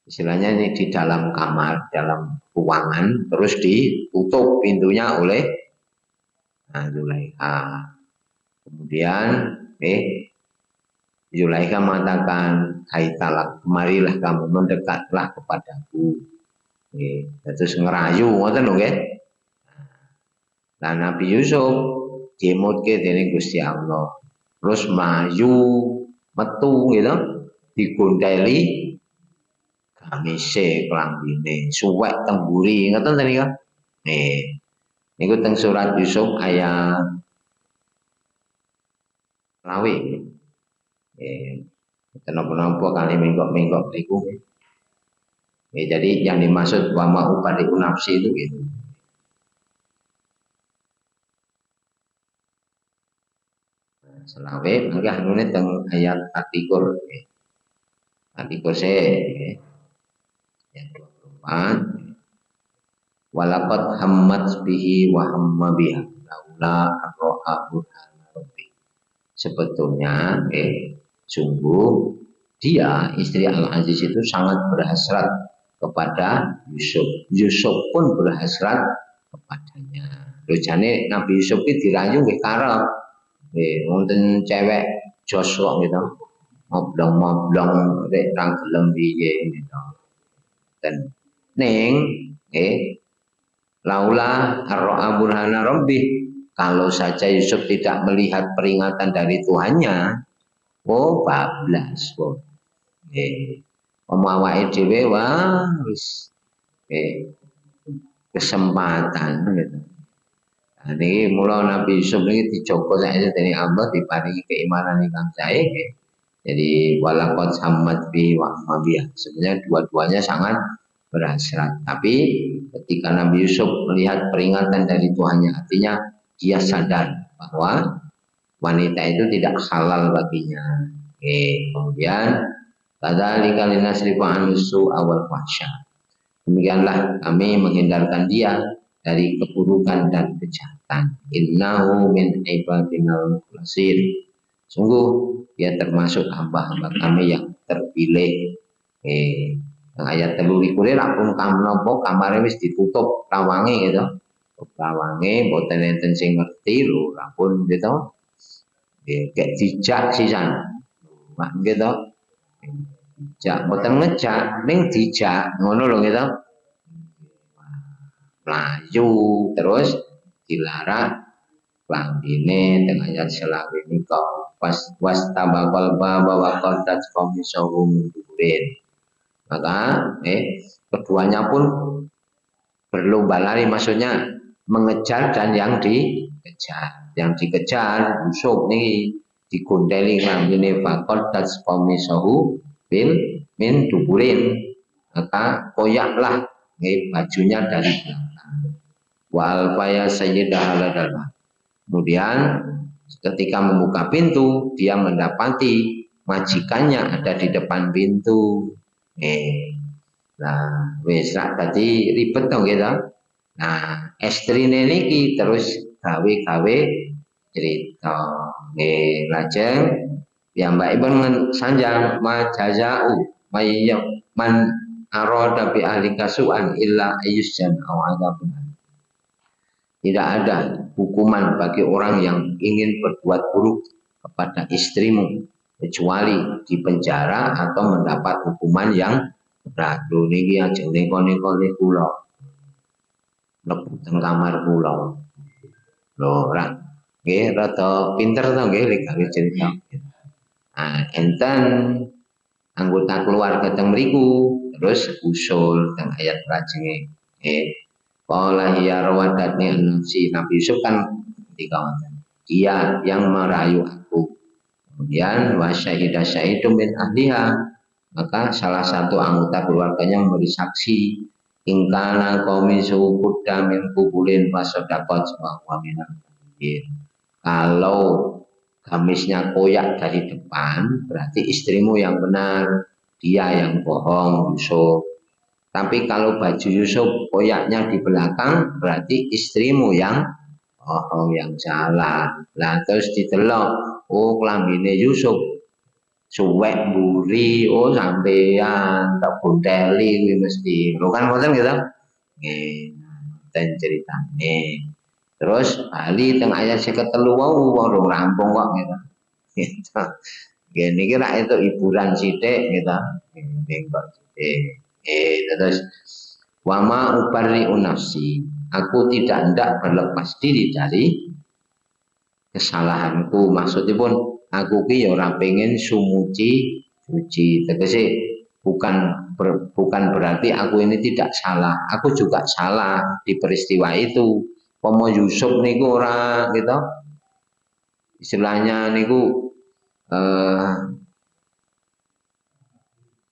A: istilahnya ini di dalam kamar, dalam ruangan, terus ditutup pintunya oleh Zulaikha. Kemudian Zulaikha mengatakan, hai talak, kemarilah kamu, mendekatlah kepadaku. Terus ngerayu, ngoten lho nggih. Nah Nabi Yusuf dimutke dening Gusti Allah. Terus maju metu gitu, digondeli gamise klambine, suwek temburi, ngoten tadi kan. Niku teng surat Yusuf ayat lawi. Kenapa-napa kali menggok-menggok niku. Jadi yang dimaksud wa ma ubari'u nafsi itu gitu. Selawe mangke anune teng ayat 24. Artikel C ayat 24. Walaqad hammat bihi wa hamma biha laula arroha burhana rabbi. Sebetulnya sungguh dia istri Al-Aziz itu sangat berhasrat kepada Yusuf. Yusuf pun berhasrat kepadanya. Lojane Nabi Yusuf itu dirayu nggih karep. Wonten cewek Joshua gitu. Moblong-moblong rek nang gelem piye gitu. Dan ning laula arro'a burhana rabbi, kalau saja Yusuf tidak melihat peringatan dari Tuhannya, bablas kok. Awake dhewe wis kesempatan gitu. Nah, ini mula Nabi Yusuf ini dijogo saja dari Allah diparingi keimanan ingkang sae. Jadi walaqad hammat bi wa mabiyah. Sebenarnya dua-duanya sangat berhasrat. Tapi ketika Nabi Yusuf melihat peringatan dari Tuhannya, artinya dia sadar bahwa wanita itu tidak halal baginya. Kemudian kadzalika linasrifa anhu awal fahsya. Demikianlah kami menghindarkan dia dari keburukan dan kejahatan. Innahu min ibadinal mukhlasin. Sungguh dia termasuk hamba-hamba kami yang terpilih. Yang ayat 3 pun kamare wis ditutup tawange gitu. Tawange mboten enten sing ngerti lho, pun gitu. Kayak dijak sisan. Mak gitu. Jak mboten ngejak ning dijak ngono lho gitu. Melayu terus dilarang klambine dengan ayat selawe nika was tabaqal baba wa qadat qamisahum durin. Maka keduanya pun berlomba lari, maksudnya mengejar dan yang dikejar. Yang dikejar Yusuf nih digondeli klambine faqadat qamisahu bil min durin. Maka koyaklah bajunya dari belakang. Wa alfaya sayyidah haladallah. Kemudian Ketika membuka pintu, dia mendapati majikannya ada di depan pintu. Nah, wis tadi ribet dong gitu. Nah, estrine niki terus gawe-gawe cerita. Lajeng Mbak Ibn sanjang majazau mayyam man aroda bi ahli kasu'an illa ayyusjan aw adzabun. Tidak ada hukuman bagi orang yang ingin berbuat buruk kepada istrimu kecuali dipenjara atau mendapat hukuman yang berat. Lho niki ajeng neko-neko kula. Mlebu teng kamar kula. Lho ora nggih rada pinter to nggih lek gawe cerita. Nah, enten anggota keluarga teng mriku terus usul teng ayat lajenge qala hiya rawadatni an-nafsi. Nabi Yusuf kan ketika dia yang merayu aku. Kemudian wasyahida syahidum min ahliha, maka salah satu anggota keluarganya memberi saksi ingkana qamisu qudda min qubulin fasadaqat wa minal kalau gamisnya koyak dari depan, berarti istrimu yang benar, dia yang bohong, Yusuf. Tapi kalau baju Yusuf koyaknya di belakang, berarti istrimu yang bohong, yang salah. Lah terus ditelok, oh kelambine Yusuf suwek buri, oh sampean tak bunteli kuwi mesti. Lho kan ngoten gitu. Nggih, ten ceritane. Terus bali teng ayat 53 wau urung rampung kok gitu. Gitu. Gini kira itu hiburan sithik gitu. Ini kok sithik. Terus wama ubari nafsi. Aku tidak hendak berlepas diri dari kesalahanku. Maksudnya pun aku ki ora pengen sumuci suci. Tegese bukan berarti aku ini tidak salah. Aku juga salah di peristiwa itu. Pomo Yusuf niku ora gitu. Istilahnya niku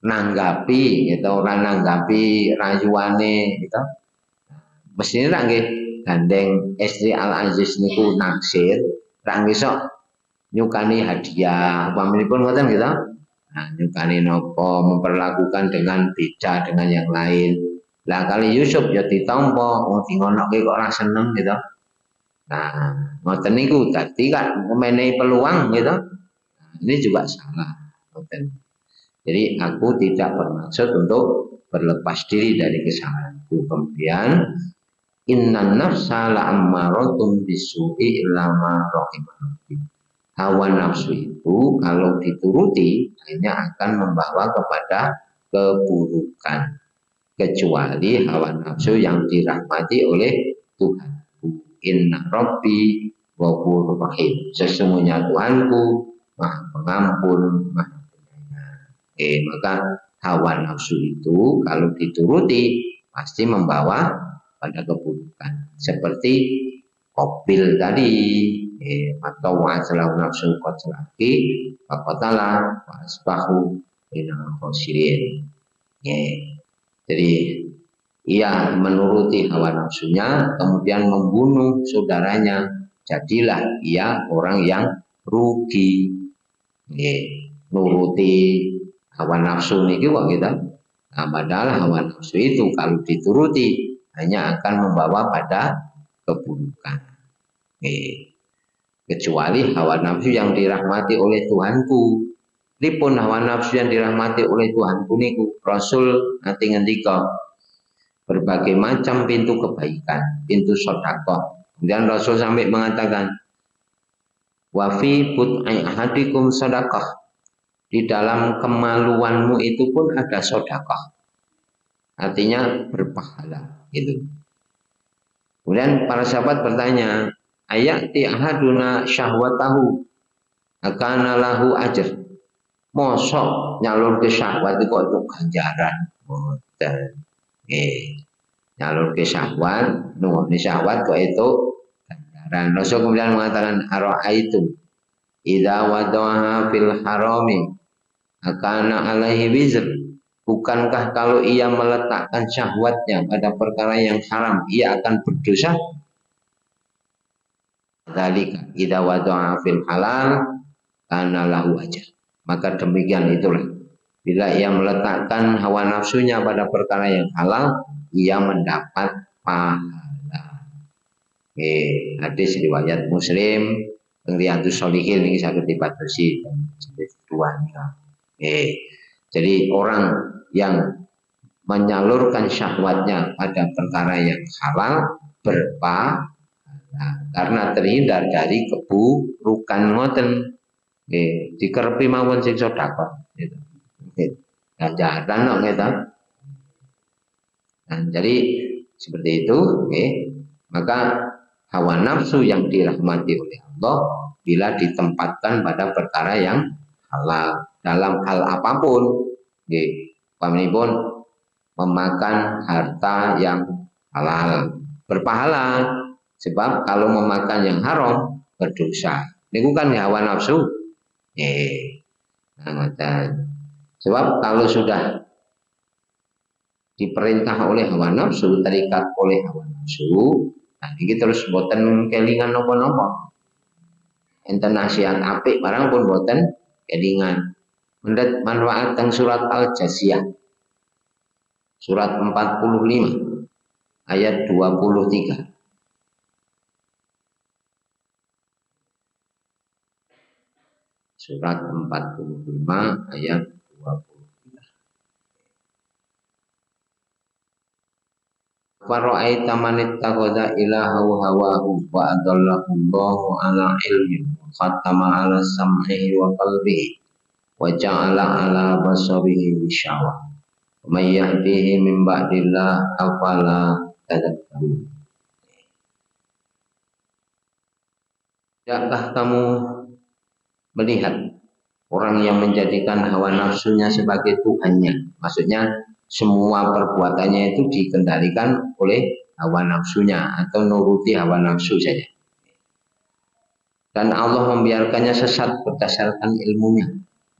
A: nanggapi gitu, ora nanggapi rayuane gitu. Mestine nggih gandeng istri Al Aziz niku naksir, ra ngisok nyukani hadiah. Upaminipun ngoten gitu. Nah, nyukani nopo memperlakukan dengan beda dengan yang lain. Lah kali Yusuf ya ditampa, wong dingonoke kok ora seneng gitu. Nah, ngoten niku dadi kan menehi peluang gitu. Nah, ini juga salah. Ngoten. Jadi aku tidak bermaksud untuk berlepas diri dari kesalahanku. Kemudian innan nafsa la'ammaratun bisu'i illa ma rahimah. Hawa nafsu itu kalau dituruti hanya akan membawa kepada keburukan kecuali hawa nafsu yang dirahmati oleh Tuhan. Inna Rabbi ghafurur rahim. Sesungguhnya Tuhanku Maha Pengampun, Maha Penyayang. Maka hawa nafsu itu kalau dituruti pasti membawa pada keburukan. Seperti Qabil tadi, atau wa'ajalahu nafsu qatlaki faqatala wa asbahu minal khosirin. Jadi ia menuruti hawa nafsunya, kemudian membunuh saudaranya. Jadilah ia orang yang rugi. Nuruti hawa nafsu niki kok kita. Nah, padahal hawa nafsu itu kalau dituruti hanya akan membawa pada keburukan. Kecuali hawa nafsu yang dirahmati oleh Tuhanku. Lipun hawa nafsu yang dirahmati oleh Tuhanku niku Rasul nanti ngendika berbagai macam pintu kebaikan, pintu sedekah. Kemudian Rasul sampai mengatakan, wa fi bud'i ahadikum sedekah. Di dalam kemaluanmu itu pun ada sedekah. Artinya berpahala gitu. Kemudian para sahabat bertanya, ayati ahaduna syahwatahu akana lahu ajr. Mosok nyalur ke syahwat itu kok untuk ganjaran. Nyalur ke syahwat, nuwun syahwat kok itu ganjaran. Rasul kemudian mengatakan ara'aitu idza wadaha fil harami akana alaihi wizr. Bukankah kalau ia meletakkan syahwatnya pada perkara yang haram, ia akan berdosa? Dzalika idza wada'a fil halal kana lahu ajr. Maka demikian itulah bila ia meletakkan hawa nafsunya pada perkara yang halal, ia mendapat pahala. Hadis riwayat Muslim, Riyadhus Shalihin ini saged dipatosi dua nih. Jadi orang yang menyalurkan syahwatnya pada perkara yang halal berpahala karena terhindar dari keburukan ngoten. Dikerepi mawon sing sedekah gitu. Ganjaran kok gitu. Nah, jadi seperti itu, maka hawa nafsu yang dirahmati oleh Allah bila ditempatkan pada perkara yang halal dalam hal apapun, pamanipun memakan harta yang halal berpahala, sebab kalau memakan yang haram berdosa. Ini bukan hawa nafsu. Nah, sebab kalau sudah diperintah oleh hawa nafsu, terikat oleh hawa nafsu, nah ini terus boten kelingan nopo-nopo. Enten nasihat apik barang pun boten kelingan. Menurut manfaat teng surat Al-Jasiyah surat 45 ayat 23. Surat 45 ayat 23. Fara'aita man ittakhadha ilahahu hawahu wa adallahu Allahu ala ilmin wa khatama ala sam'ihi wa qalbihi wa ja'ala ala basarihi ghishawah wa may yahdihi min ba'dillah afala tadhakkarun. Tidakkah kamu melihat orang yang menjadikan hawa nafsunya sebagai Tuhannya? Maksudnya semua perbuatannya itu dikendalikan oleh hawa nafsunya atau nuruti hawa nafsu saja. Dan Allah membiarkannya sesat berdasarkan ilmunya.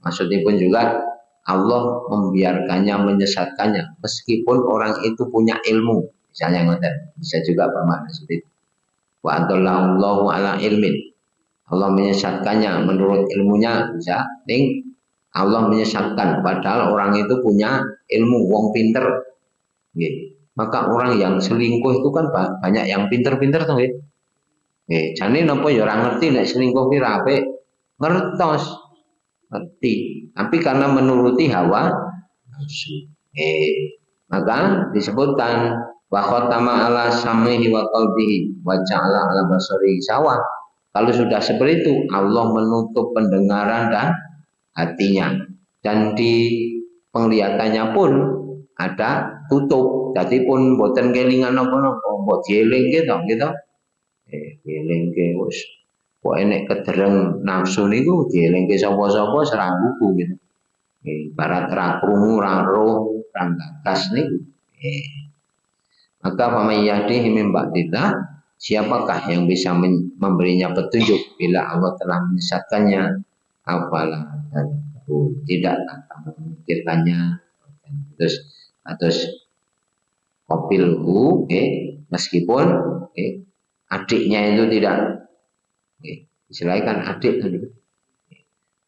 A: Maksudnya pun juga Allah membiarkannya, menyesatkannya meskipun orang itu punya ilmu. Misalnya ngoten, bisa juga bermakna seperti itu. Wa adallahu ala ilmin. Allah menyesatkannya menurut ilmunya, bisa ning Allah menyesatkan padahal orang itu punya ilmu, wong pinter. Maka orang yang selingkuh itu kan banyak yang pinter-pinter tuh. Jane napa ya ora ngerti nek selingkuh ki ra apik. Ngertos. Ngerti. Tapi karena menuruti hawa nafsu. Maka disebutkan wa khatama ala samihi wa qalbihi wa ja'ala ala basarihi sawah. Kalau sudah seperti itu, Allah menutup pendengaran dan hatinya. Dan di penglihatannya pun ada tutup. Jadi pun boten kelingan apa-apa, mbok dieling gitu. Dieling ke wis. Kok enek kedereng nafsu niku dieling ke sapa-sapa serang buku gitu. Barat ra krungu, ra roh, ra gagas niku. Maka faman yahdihi min ba'dillah, siapakah yang bisa memberinya petunjuk bila Allah telah menyesatkannya? Apalah tidak akan memikirkannya. Terus kopilhu, meskipun adiknya itu tidak, istilahnya kan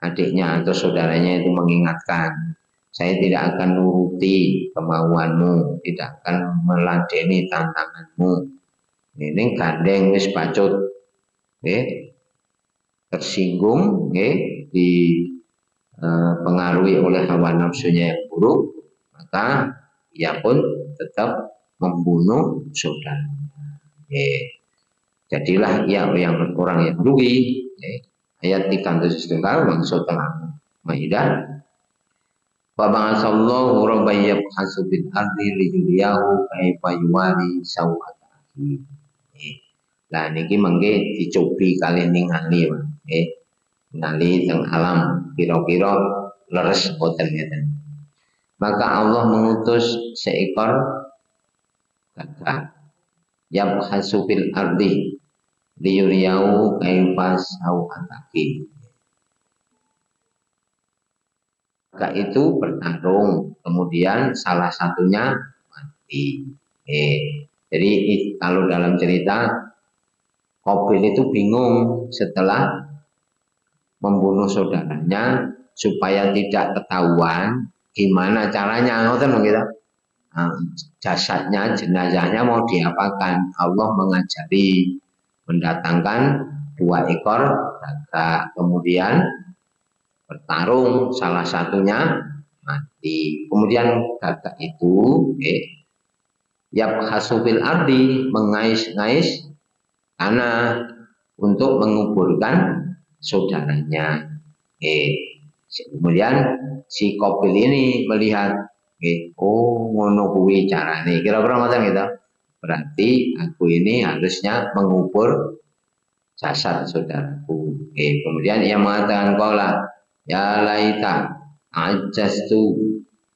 A: adiknya atau saudaranya itu mengingatkan, saya tidak akan nuruti kemauanmu, tidak akan meladeni tantanganmu. Ini gandeng wis bacut, tersinggung, dipengaruhi oleh hawa nafsunya yang buruk, maka ia pun tetap membunuh saudaranya. Jadilah ia yang orang yang rugi. Ayat 3 maksud tengah Maidah. Wa ba'atsallahu rabban yabhasu bil ardi liyuriyahu kaifa yuwari sawati. Lah niki mengke dicobi kali ningali, ningali teng alam kira-kira leres boten ngeten. Maka Allah mengutus seekor gagak yabhasu bil ardi liyuriyahu kaifa sawati. Gagak itu bertarung, kemudian salah satunya mati. Jadi kalau dalam cerita Qabil itu bingung setelah membunuh saudaranya supaya tidak ketahuan gimana caranya, ngoten gitu. Nah, jasadnya, jenazahnya mau diapakan? Allah mengajari mendatangkan 2 ekor gagak, kemudian bertarung, salah satunya mati. Kemudian gagak itu, yabhasu ardi, mengais-ngais tanah untuk menguburkan saudaranya. Kemudian si Qabil ini melihat, oh ngono kuwi carane. Kira-kira macam gitu. Berarti aku ini harusnya mengubur jasad saudaraku. Kemudian ia mengatakan qala ya laita ajastu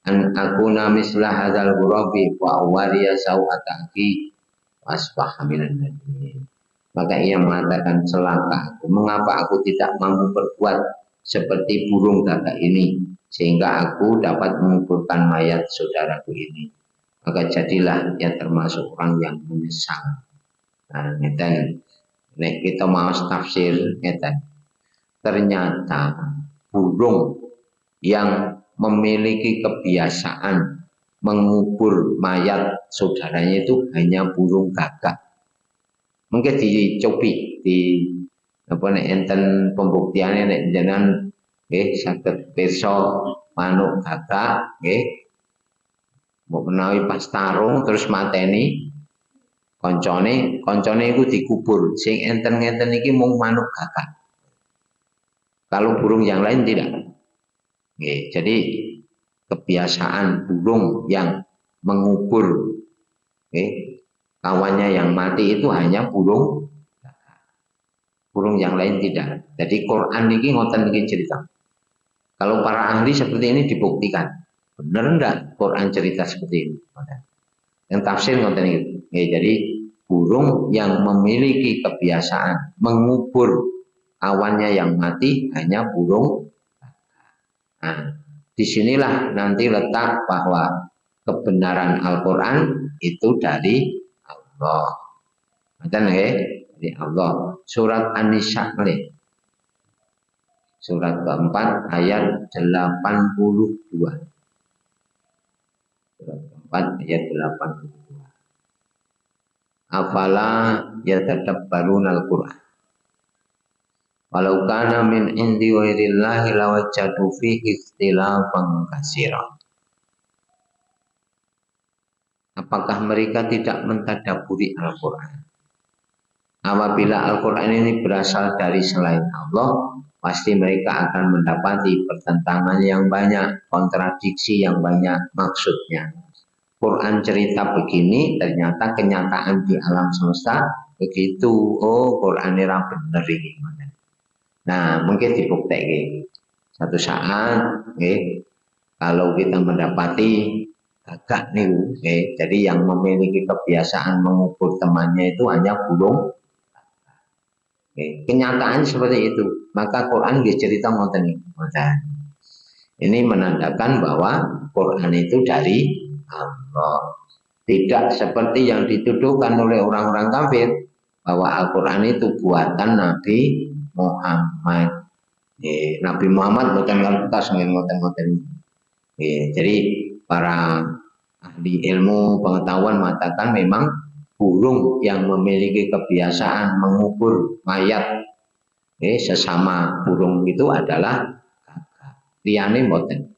A: an akuna misla hadzal ghurabi wa wariya sawataki wasbah minan nadimin. Maka ia mengatakan celaka aku, mengapa aku tidak mampu berbuat seperti burung gagak ini sehingga aku dapat menguburkan mayat saudaraku ini. Maka jadilah ia termasuk orang yang menyesal. Nah, ngeten nek kita mau tafsir ngeten. Ternyata burung yang memiliki kebiasaan mengubur mayat saudaranya itu hanya burung gagak. Mungkin dicobi di apa nek enten pembuktiannya nek jenengan saged pirsa manuk gagak mbok menawi pas tarung terus mateni koncone iku dikubur. Sing enten-enten iki mung manuk gagak. Kalau burung yang lain tidak. Jadi kebiasaan burung yang mengubur kawannya yang mati itu hanya burung yang lain tidak. Jadi Quran ini ngoten iki cerita. Kalau para ahli seperti ini dibuktikan. Benar enggak Quran cerita seperti ini? Yang tafsir ngoten iki. Jadi burung yang memiliki kebiasaan mengubur kawannya yang mati hanya burung. Nah, disinilah nanti letak bahwa kebenaran Al-Quran itu dari Allah. Macam dari Allah. Surat An-Nisa surat keempat ayat 82. Surat keempat ayat 82. Afala yatadabbaruna al-Qur'an. Walau kana min indi ghairillahi lawajadu fihi ikhtilafan katsiran. Apakah mereka tidak mentadabburi Al-Qur'an? Apabila Al-Quran ini berasal dari selain Allah, pasti mereka akan mendapati pertentangan yang banyak, kontradiksi yang banyak maksudnya. Quran cerita begini, ternyata kenyataan di alam semesta begitu. Oh, Quran ini benar ini. Nah, mungkin dibuktikan. Satu saat, kalau kita mendapati gagak nih, jadi yang memiliki kebiasaan mengubur temannya itu hanya burung. Kenyataan seperti itu, maka Quran cerita ngoten. Ini menandakan bahwa Quran itu dari Allah. Tidak seperti yang dituduhkan oleh orang-orang kafir bahwa Al-Quran itu buatan Nabi Muhammad. Nabi Muhammad bukan kertas ngoten. Jadi para ahli ilmu pengetahuan mengatakan memang burung yang memiliki kebiasaan mengubur mayat sesama burung itu adalah gagak. Liyane mboten.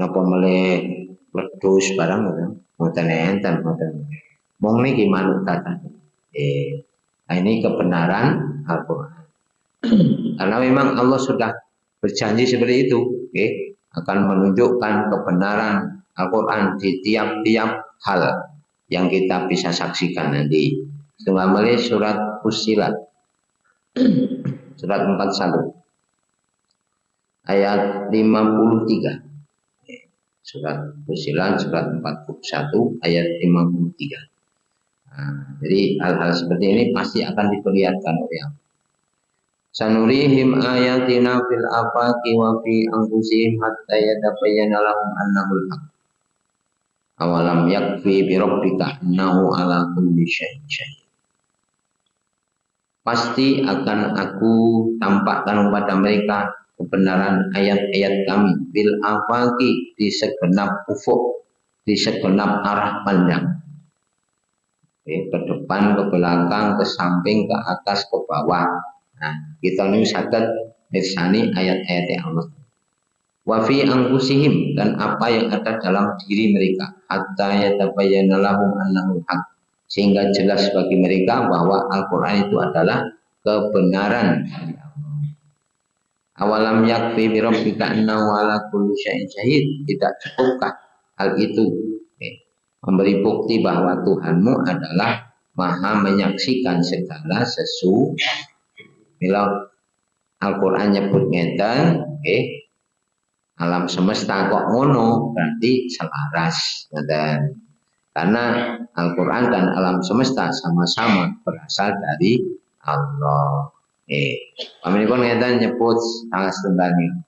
A: Napa meleh wedhus barang mboten enten mboten. Mong niki manuk gagak. Nah ini kebenaran Al-Qur'an. Karena memang Allah sudah berjanji seperti itu, akan menunjukkan kebenaran Al-Quran di tiap-tiap hal yang kita bisa saksikan nanti. Kembali surat Fussilat surat 41 ayat 53. Surat Fussilat surat 41 ayat 53. Nah, jadi hal-hal seperti ini pasti akan diperlihatkan oleh Allah. Sanurihim ayatina fil afaqi wa fi anfusihim hatta yatabayyana lahum annahul haq. Awalam yakfi bi rabbika annahu ala kulli syai'in syahid. pasti akan aku tampakkan kepada mereka kebenaran ayat-ayat kami bil afaqi di segenap ufuk, di segenap arah pandang, ke depan, ke belakang, ke samping, ke atas, ke bawah. Nah, kita ini saged mirsani ayat-ayat Allah. Wa fi anfusihim, dan apa yang ada dalam diri mereka, hatta yatabayyana lahum annahu haq, sehingga jelas bagi mereka bahwa Al-Qur'an itu adalah kebenaran. Awalam yakfi bi rabbika annahu ala kulli syai'in syahid, tidak cukupkah hal itu memberi bukti bahwa Tuhanmu adalah maha menyaksikan segala sesuatu. Bila Al-Qur'an nyebut ngeten, alam semesta kok ngono, berarti selaras. Dan karena Al-Quran dan alam semesta sama-sama berasal dari Allah. Kami pun ngeten nyebut salah setunggalnya.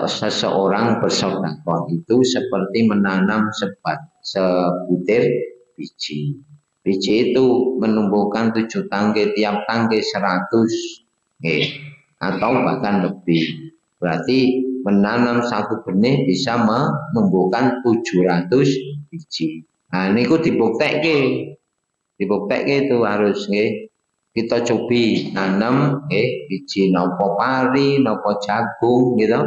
A: Seseorang bersedekah itu seperti menanam sebutir biji. Biji itu menumbuhkan 7 tangkai, tiap tangkai 100, atau bahkan lebih. Berarti menanam satu benih bisa menumbuhkan 700 biji. Nah, ini ku dibuktekke itu harus kita cobi nanam biji nopo pari, nopo jagung gitu.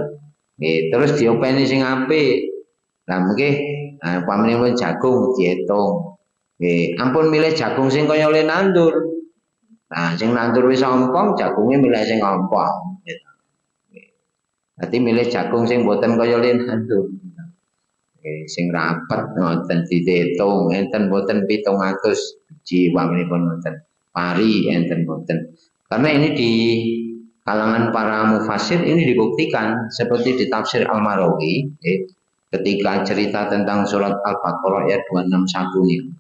A: Terus diopeni sing apik. Lah nggih, pamripun jagung diitung. Ampun milih jagung sing kaya oleh nandur. Nah, sing nandur wis ompong, jagungnya milih sing ompong. Gitu. Berarti milih jagung sing boten kaya oleh nandur. Sing rapet ngoten diitung, enten boten 700 biji pamripun ngoten. Pari enten boten. Karena ini di kalangan para mufasir ini dibuktikan seperti di tafsir Al-Marawi, ketika cerita tentang surat Al-Baqarah ayat 261 ini.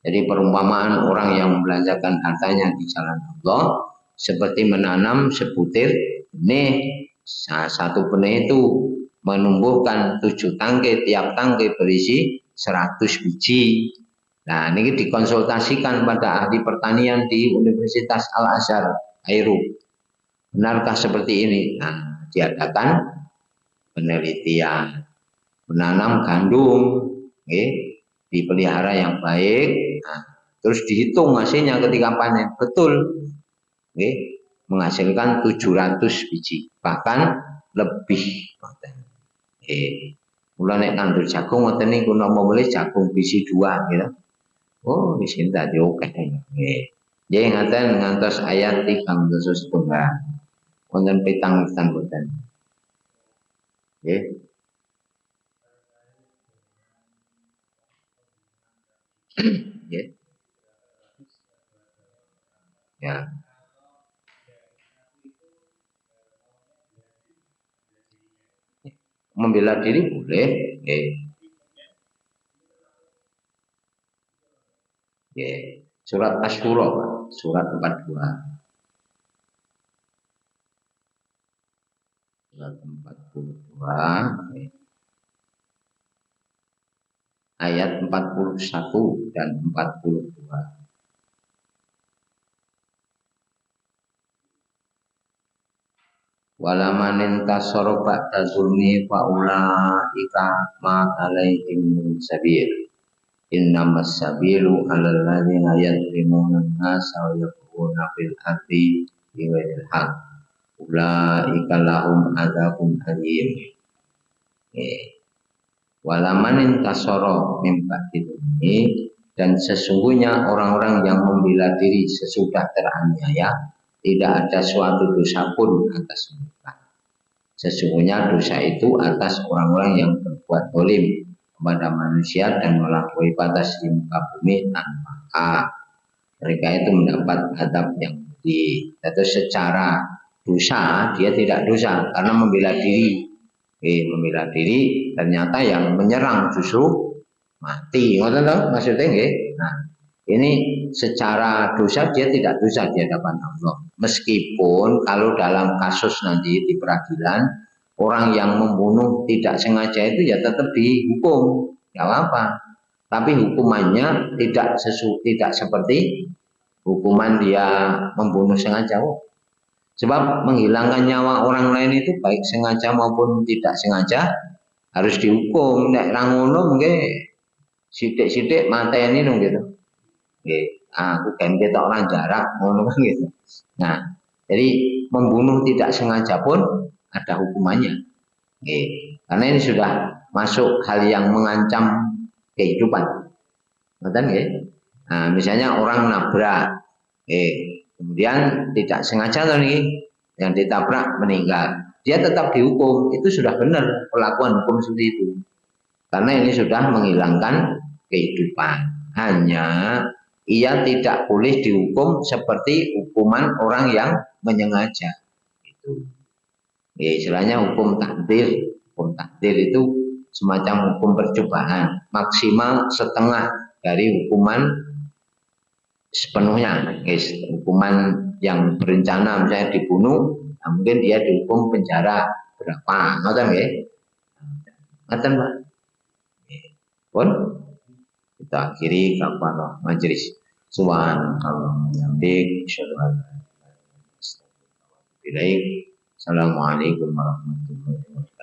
A: Jadi perumpamaan orang yang membelanjakan hartanya di jalan Allah seperti menanam sebutir benih. Satu benih itu menumbuhkan 7 tangkai, tiap tangkai berisi 100 biji. Nah, ini dikonsultasikan pada ahli pertanian di Universitas Al-Azhar, Airu. Benarkah seperti ini? Nah, diadakan penelitian, menanam gandum, dipelihara yang baik, nah, terus dihitung hasilnya ketika panen, betul, menghasilkan 700 biji, bahkan lebih. Mulai nek nandur jagung, ngoten niku nama boleh jagung biji 2, gitu. Oh, di sini tadi oke. Jadi ngaten ngantos ayat 3 wonten petang boten. Nggih. Nggih. Ya. Membela diri boleh. Surat Asy-Syura, surat 42. Surat 42 ayat 41 dan 42. Walaman intasara ba'da zulmi faulaika ma alaihim min sabil. Innamas sabilu 'alal ladzina yadhlimuna an-nasa wa yabghuna fil ardi bighairil haqq. Ulaika lahum adzabun alim. Walaman intasara min ba'di zulmi, dan sesungguhnya orang-orang yang membela diri sesudah teraniaya, tidak ada suatu dosa pun atas mereka. Sesungguhnya dosa itu atas orang-orang yang berbuat zalim kepada manusia dan melampaui batas di muka bumi tanpa hak. Mereka itu mendapat adab yang pedih. Atau secara dosa dia tidak dosa karena membela diri. Membela diri ternyata yang menyerang justru mati. Ngoten toh maksudnya nggih. Nah, ini secara dosa dia tidak dosa di hadapan Allah. Meskipun kalau dalam kasus nanti di peradilan orang yang membunuh tidak sengaja itu ya tetap dihukum, nggak apa-apa. Tapi hukumannya tidak seperti hukuman dia membunuh sengaja. Sebab menghilangkan nyawa orang lain itu baik sengaja maupun tidak sengaja harus dihukum. Nek ra ngono mungkin sithik-sithik mateni nung gitu. Nggih, aku kan ketok orang jarak ngono kan gitu. Nah, jadi membunuh tidak sengaja pun ada hukumannya. Nggih. Karena ini sudah masuk hal yang mengancam kehidupan. Ngoten nggih. Nah, misalnya orang nabrak, kemudian tidak sengaja nih yang ditabrak meninggal, dia tetap dihukum. Itu sudah benar pelakuan hukum seperti itu. Karena ini sudah menghilangkan kehidupan. Hanya ia tidak boleh dihukum seperti hukuman orang yang menyengaja. Itu. Ya, istilahnya hukum takdir. Hukum takdir itu semacam hukum percobaan, maksimal setengah dari hukuman sepenuhnya. Hukuman yang berencana misalnya dibunuh, nah mungkin dia dihukum penjara berapa, ngoten nggih? Ngoten, Pak. Pun kita akhiri kafarah majelis. Subhanallah wa bihamdihi, asyhadu an la ilaha illa anta, astaghfiruka wa atubu ilaik. Assalamualaikum warahmatullahi wabarakatuh.